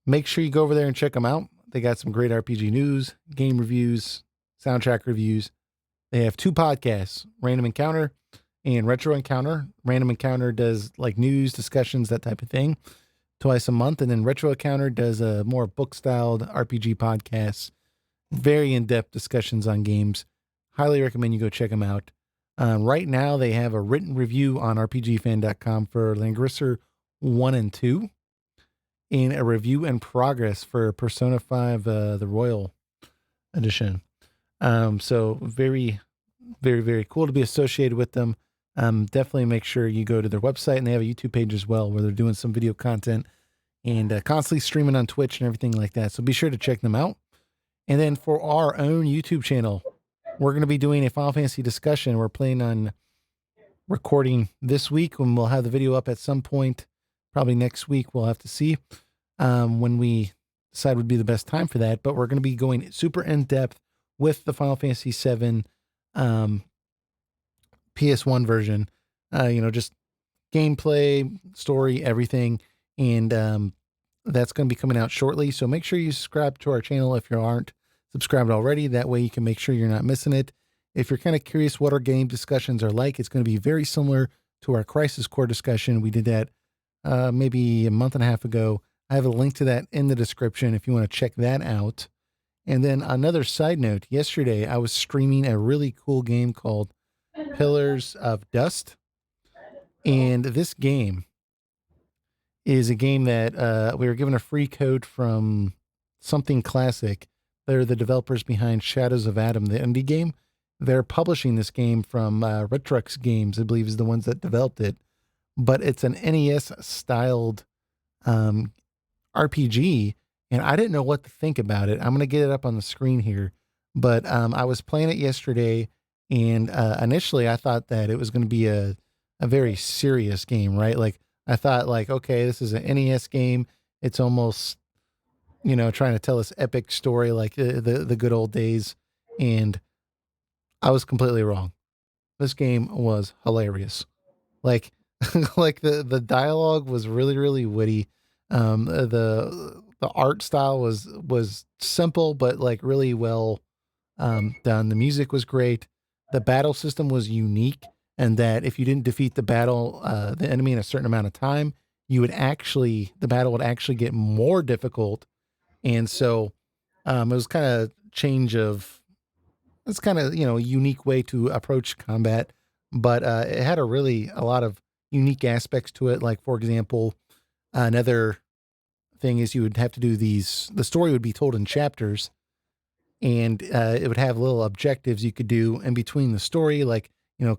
Make sure you go over there and check them out. They got some great RPG news, game reviews, soundtrack reviews. They have 2 podcasts, Random Encounter and Retro Encounter. Random Encounter does like news, discussions, that type of thing, twice a month. And then Retro Encounter does a more book-styled RPG podcasts, very in-depth discussions on games. Highly recommend you go check them out. Right now, they have a written review on RPGFan.com for Langrisser 1 and 2, and a review in progress for Persona 5, the Royal Edition. So very, very, very cool to be associated with them. Definitely make sure you go to their website, and they have a YouTube page as well where they're doing some video content and constantly streaming on Twitch and everything like that. So be sure to check them out. And then for our own YouTube channel, we're going to be doing a Final Fantasy discussion. We're planning on recording this week, when we'll have the video up at some point, probably next week. We'll have to see when we decide would be the best time for that. But we're going to be going super in depth with the Final Fantasy VII PS1 version, just gameplay, story, everything. And That's going to be coming out shortly. So make sure you subscribe to our channel if you aren't subscribed already. That way you can make sure you're not missing it. If you're kind of curious what our game discussions are like, it's going to be very similar to our Crisis Core discussion. We did that maybe a month and a half ago. I have a link to that in the description if you want to check that out. And then another side note, yesterday I was streaming a really cool game called Pillars of Dust. And this game is a game that we were given a free code from Something Classic. They're the developers behind Shadows of Adam, the indie game. They're publishing this game from Retrux Games, I believe is the ones that developed it. But it's an NES-styled RPG, and I didn't know what to think about it. I'm going to get it up on the screen here. But I was playing it yesterday, and initially I thought that it was going to be a very serious game, right? Like, I thought, like, okay, this is an NES game. It's almost, trying to tell this epic story like the good old days. And I was completely wrong. This game was hilarious. Like, like the dialogue was really, really witty. The art style was simple, but like really well done. The music was great. The battle system was unique, and that if you didn't defeat the enemy in a certain amount of time, the battle would actually get more difficult. And so, it was kind of it's kind of, a unique way to approach combat, but it had a lot of unique aspects to it. Like, for example, another thing is you would have to do the story would be told in chapters, and it would have little objectives you could do in between the story, like,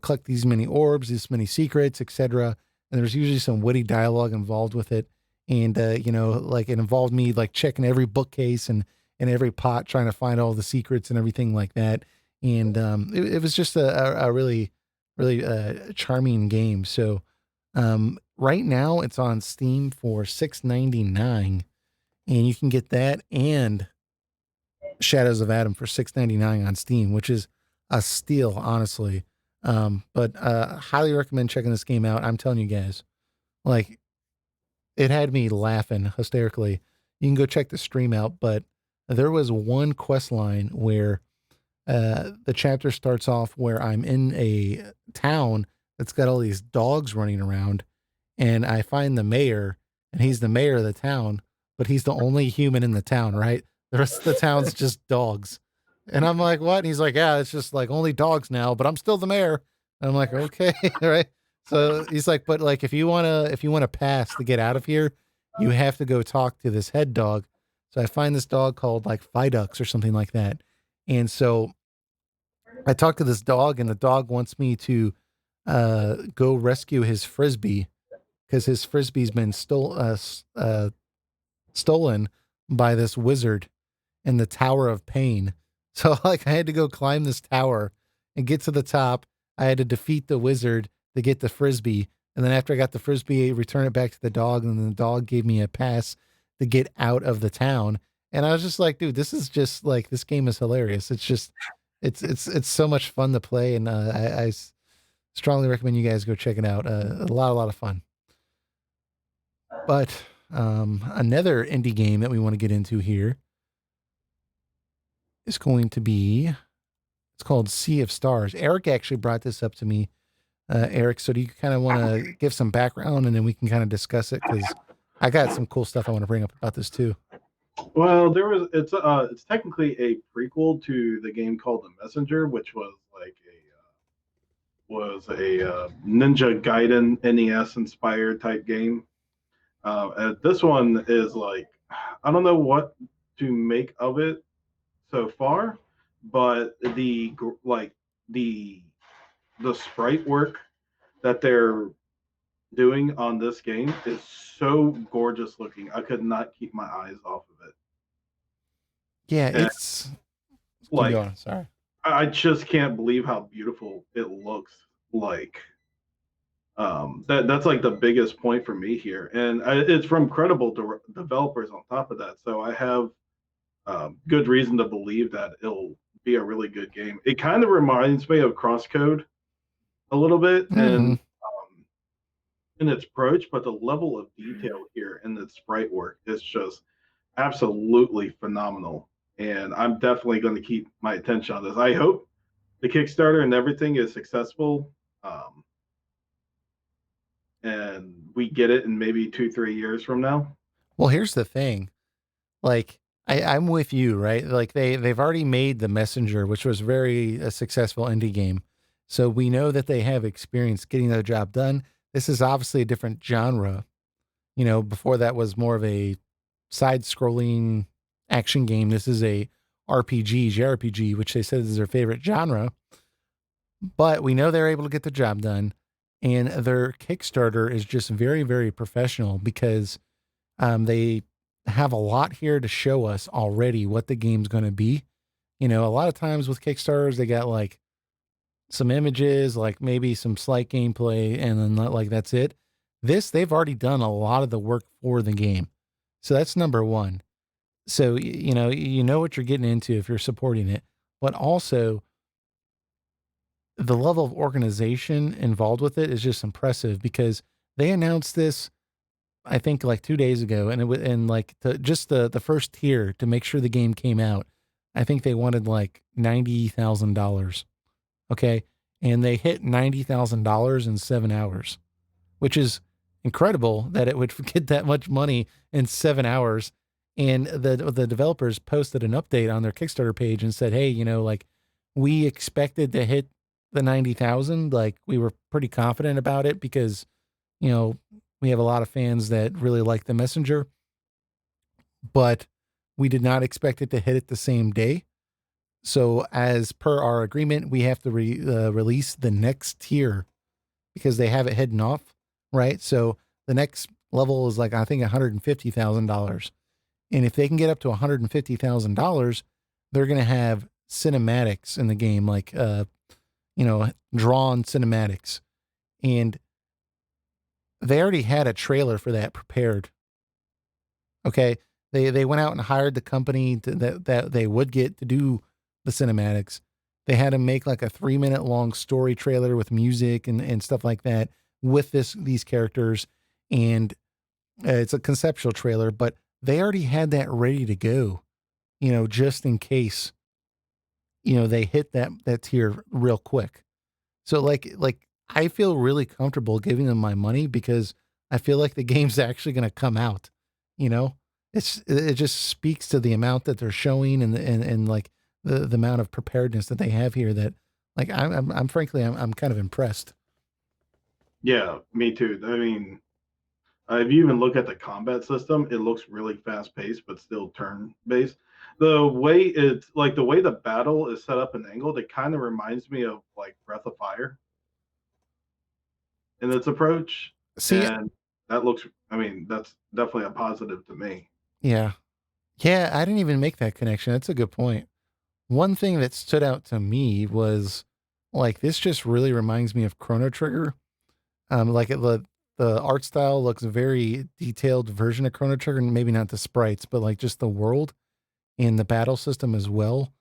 collect these many orbs, these many secrets, etc. And there's usually some witty dialogue involved with it. And, like, it involved me like checking every bookcase and every pot, trying to find all the secrets and everything like that. And it was just a really, really charming game. So right now it's on Steam for $6.99, and you can get that and Shadows of Adam for $6.99 on Steam, which is a steal, honestly. But highly recommend checking this game out. I'm telling you guys, like, it had me laughing hysterically. You can go check the stream out, but there was one quest line where the chapter starts off where I'm in a town that's got all these dogs running around, and I find the mayor, and he's the mayor of the town, but he's the only human in the town, right? The rest of the town's just dogs. And I'm like, what? And he's like, yeah, it's just like only dogs now, but I'm still the mayor. And I'm like, okay, right. So he's like, but like, if you wanna pass to get out of here, you have to go talk to this head dog. So I find this dog called like Fidux or something like that. And so I talk to this dog, and the dog wants me to go rescue his frisbee, because his frisbee's been stolen by this wizard in the Tower of Pain. So like, I had to go climb this tower and get to the top. I had to defeat the wizard to get the frisbee. And then after I got the frisbee, return it back to the dog. And then the dog gave me a pass to get out of the town. And I was just like, dude, this is just like, this game is hilarious. It's just, it's so much fun to play. And I strongly recommend you guys go check it out. A lot of fun. But another indie game that we want to get into here is going to be, it's called Sea of Stars. Eric actually brought this up to me. Eric, so do you kind of want to give some background, and then we can kind of discuss it? Because I got some cool stuff I want to bring up about this too. Well, it's technically a prequel to the game called The Messenger, which was like a Ninja Gaiden NES inspired type game. This one is like, I don't know what to make of it so far, but the sprite work that they're doing on this game is so gorgeous looking. I could not keep my eyes off of it. Yeah, and it's like, sorry, I just can't believe how beautiful it looks. Like, that's like the biggest point for me here, and it's from credible developers on top of that. So I have good reason to believe that it'll be a really good game. It kind of reminds me of Crosscode a little bit, mm-hmm. in its approach, but the level of detail here in its sprite work is just absolutely phenomenal. And I'm definitely going to keep my attention on this. I hope the Kickstarter and everything is successful, um, and we get it in maybe 2-3 years from now. Well, here's the thing. Like, I'm with you, right? Like they've already made The Messenger, which was very a successful indie game. So we know that they have experience getting the job done. This is obviously a different genre. You know, before that was more of a side-scrolling action game. This is a RPG, JRPG, which they said is their favorite genre. But we know they're able to get the job done, and their Kickstarter is just very, very professional because they have a lot here to show us already what the game's going to be. You know, a lot of times with Kickstarters, they got like some images, like maybe some slight gameplay, and then like that's it. This, they've already done a lot of the work for the game. So that's number one. So, you know what you're getting into if you're supporting it, but also the level of organization involved with it is just impressive because they announced this, I think, like 2 days ago, and like just the first tier to make sure the game came out. I think they wanted like $90,000. Okay, and they hit $90,000 in 7 hours, which is incredible that it would get that much money in 7 hours. And the developers posted an update on their Kickstarter page and said, "Hey, like we expected to hit the 90,000. Like we were pretty confident about it because you know we have a lot of fans that really like The Messenger, but we did not expect it to hit it the same day. So as per our agreement, we have to release the next tier because they have it hidden off, right? So the next level is like I think $150,000, and if they can get up to $150,000, they're going to have cinematics in the game, like drawn cinematics, and they already had a trailer for that prepared. Okay, they went out and hired the company that they would get to do the cinematics. They had to make like a 3-minute long story trailer with music and stuff like that with these characters, and it's a conceptual trailer, but they already had that ready to go, just in case they hit that tier real quick. So like I feel really comfortable giving them my money because I feel like the game's actually going to come out. You know, it just speaks to the amount that they're showing and like the amount of preparedness that they have here. That like I'm frankly I'm kind of impressed. Yeah, me too. I mean, if you even look at the combat system, it looks really fast paced, but still turn based. The way the battle is set up and angled, it kind of reminds me of like Breath of Fire in its approach. See, And that looks, I mean, that's definitely a positive to me. yeah, yeah, I didn't even make that connection. That's a good point. One thing that stood out to me was like this just really reminds me of Chrono Trigger. Like the art style looks very detailed version of Chrono Trigger, and maybe not the sprites, but like just the world and the battle system as well,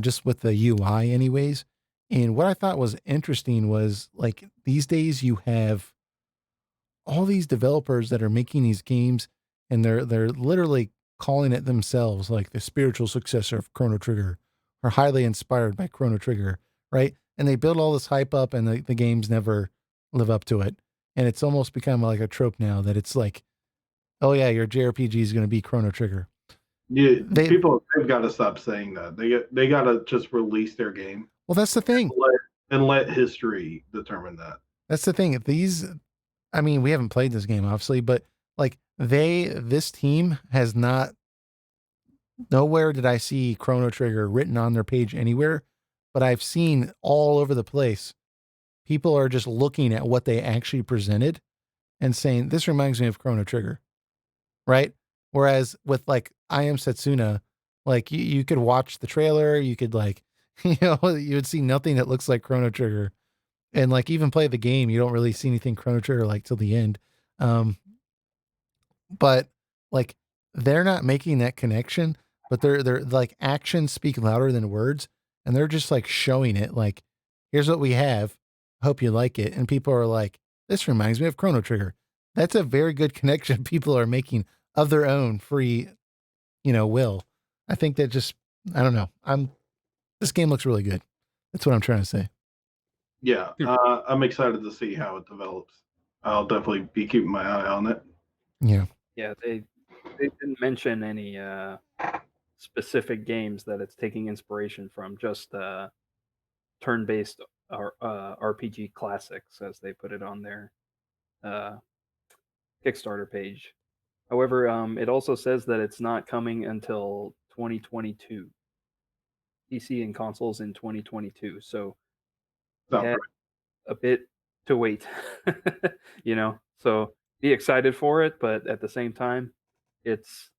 just with the UI, anyways. And what I thought was interesting was like these days you have all these developers that are making these games, and they're literally calling it themselves like the spiritual successor of Chrono Trigger, or highly inspired by Chrono Trigger, right? And they build all this hype up, and the games never live up to it. And it's almost become like a trope now that it's like, oh yeah, your JRPG is going to be Chrono Trigger. Yeah, They they've got to stop saying that. They got to just release their game Well, that's the thing. and let history determine that. That's the thing. I mean, we haven't played this game obviously, but like this team has not. Nowhere did I see Chrono Trigger written on their page anywhere, but I've seen all over the place. People are just looking at what they actually presented and saying, this reminds me of Chrono Trigger, right? Whereas with like I Am Setsuna, like you could watch the trailer, you could like, you would see nothing that looks like Chrono Trigger. And like even play the game, you don't really see anything Chrono Trigger like till the end. Um, but like they're not making that connection, but they're like actions speak louder than words, and they're just like showing it like, here's what we have. Hope you like it. And people are like, this reminds me of Chrono Trigger. That's a very good connection people are making of their own free, will. I think that just, I don't know. This game looks really good. That's what I'm trying to say. Yeah, I'm excited to see how it develops. I'll definitely be keeping my eye on it. Yeah. Yeah, they didn't mention any specific games that it's taking inspiration from, just turn-based RPG classics, as they put it on their uh, Kickstarter page. However, it also says that it's not coming until 2022. PC and consoles in 2022. So we Sounds had right. a bit to wait, So be excited for it, but at the same time, it's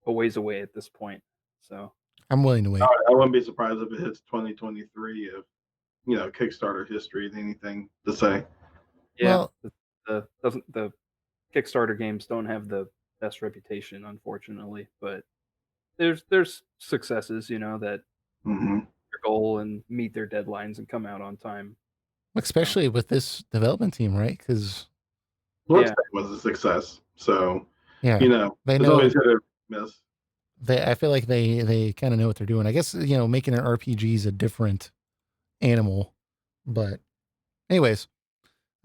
a ways away at this point. So I'm willing to wait. I wouldn't be surprised if it hits 2023 if Kickstarter history is anything to say. yeah, Well, the Kickstarter games don't have the best reputation, unfortunately, but there's successes, that Hmm. their goal and meet their deadlines and come out on time. So especially with this development team, right? Because, Bloodstained yeah, was a success, so yeah, they it's know always hit or miss. I feel like they kind of know what they're doing. I guess, making an RPG is a different animal, but anyways,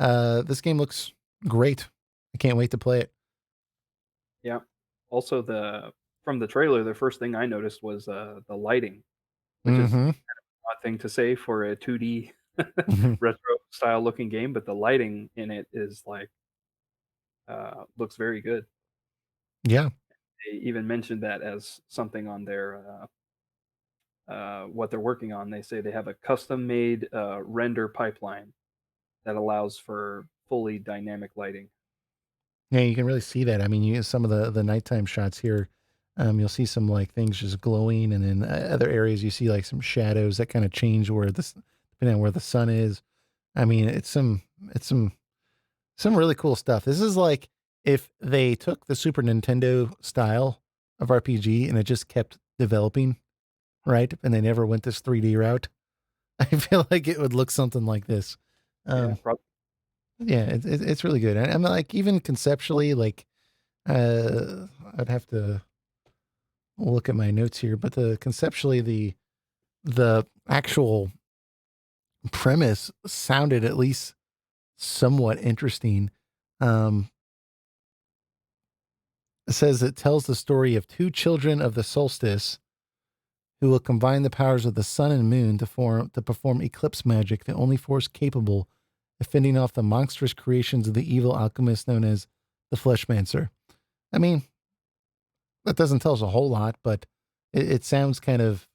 this game looks great. I can't wait to play it. yeah. Also, the from the trailer, the first thing I noticed was the lighting, which is Mm-hmm. an odd thing to say for a 2D retro style looking game, but the lighting in it is like looks very good. Yeah. They even mentioned that as something on their what they're working on. They say they have a custom made render pipeline that allows for fully dynamic lighting. Yeah, you can really see that. I mean, you some of the nighttime shots here. You'll see some like things just glowing, and then other areas you see like some shadows that kind of change where this, depending on where the sun is. I mean, it's some really cool stuff. This is like if they took the Super Nintendo style of RPG and it just kept developing, right? And they never went this 3D route. I feel like it would look something like this. Yeah, Um, probably. yeah, it's really good. I'm like, even conceptually, like, I'd have to look at my notes here, but conceptually the actual premise sounded at least somewhat interesting. Um, it says it tells the story of two children of the solstice who will combine the powers of the sun and moon to perform eclipse magic, the only force capable of fending off the monstrous creations of the evil alchemist known as the Fleshmancer. I mean, that doesn't tell us a whole lot, but it sounds kind of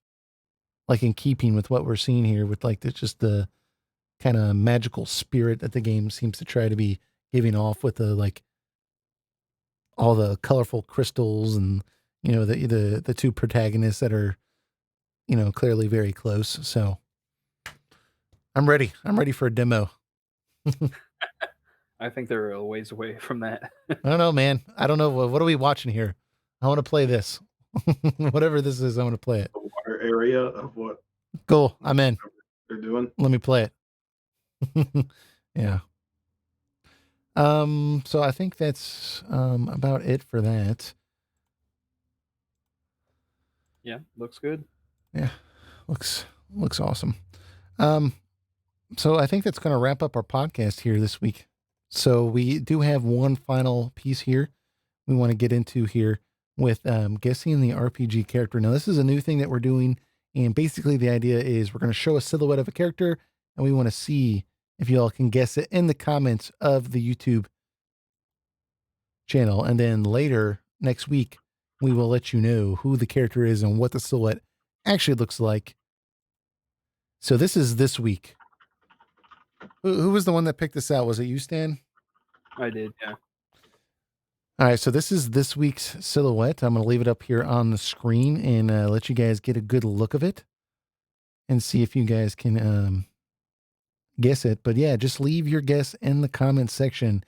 like in keeping with what we're seeing here, with like just the kind of magical spirit that the game seems to try to be giving off, with the like all the colorful crystals, and the two protagonists that are clearly very close. So I'm ready. I'm ready for a demo. I think they're a ways away from that. I don't know, man. I don't know. What are we watching here? I want to play this. Whatever this is, I want to play it. The water area of what Cool. I'm in. they're doing. Let me play it. Yeah. So I think that's about it for that. Yeah, looks good. Yeah. Looks awesome. Um, so I think that's going to wrap up our podcast here this week. So we do have one final piece here we want to get into here with guessing the RPG character. Now, this is a new thing that we're doing. And basically, the idea is we're going to show a silhouette of a character, and we want to see if y'all can guess it in the comments of the YouTube channel. And then later next week, we will let you know who the character is and what the silhouette actually looks like. So this is this week. Who was the one that picked this out? Was it you, Stan? I did, yeah. All right, so this is this week's silhouette. I'm going to leave it up here on the screen and let you guys get a good look of it and see if you guys can guess it. But yeah, just leave your guess in the comments section,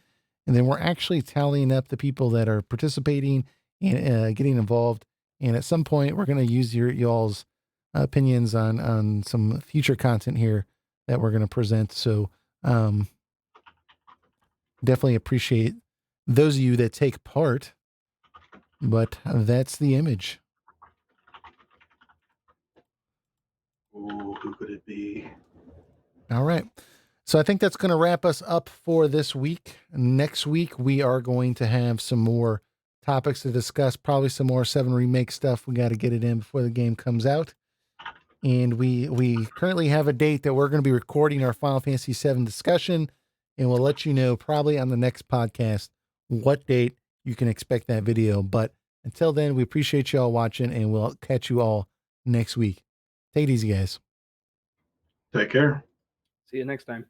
and then we're actually tallying up the people that are participating and getting involved. And at some point, we're going to use y'all's opinions on some future content here that we're going to present. So definitely appreciate those of you that take part. But that's the image. Ooh, who could it be? All right. So I think that's going to wrap us up for this week. Next week, we are going to have some more topics to discuss, probably some more 7 Remake stuff. We got to get it in before the game comes out. And we currently have a date that we're going to be recording our Final Fantasy VII discussion, and we'll let you know probably on the next podcast what date you can expect that video. But until then, we appreciate you all watching, and we'll catch you all next week. Take it easy, guys. Take care. See you next time.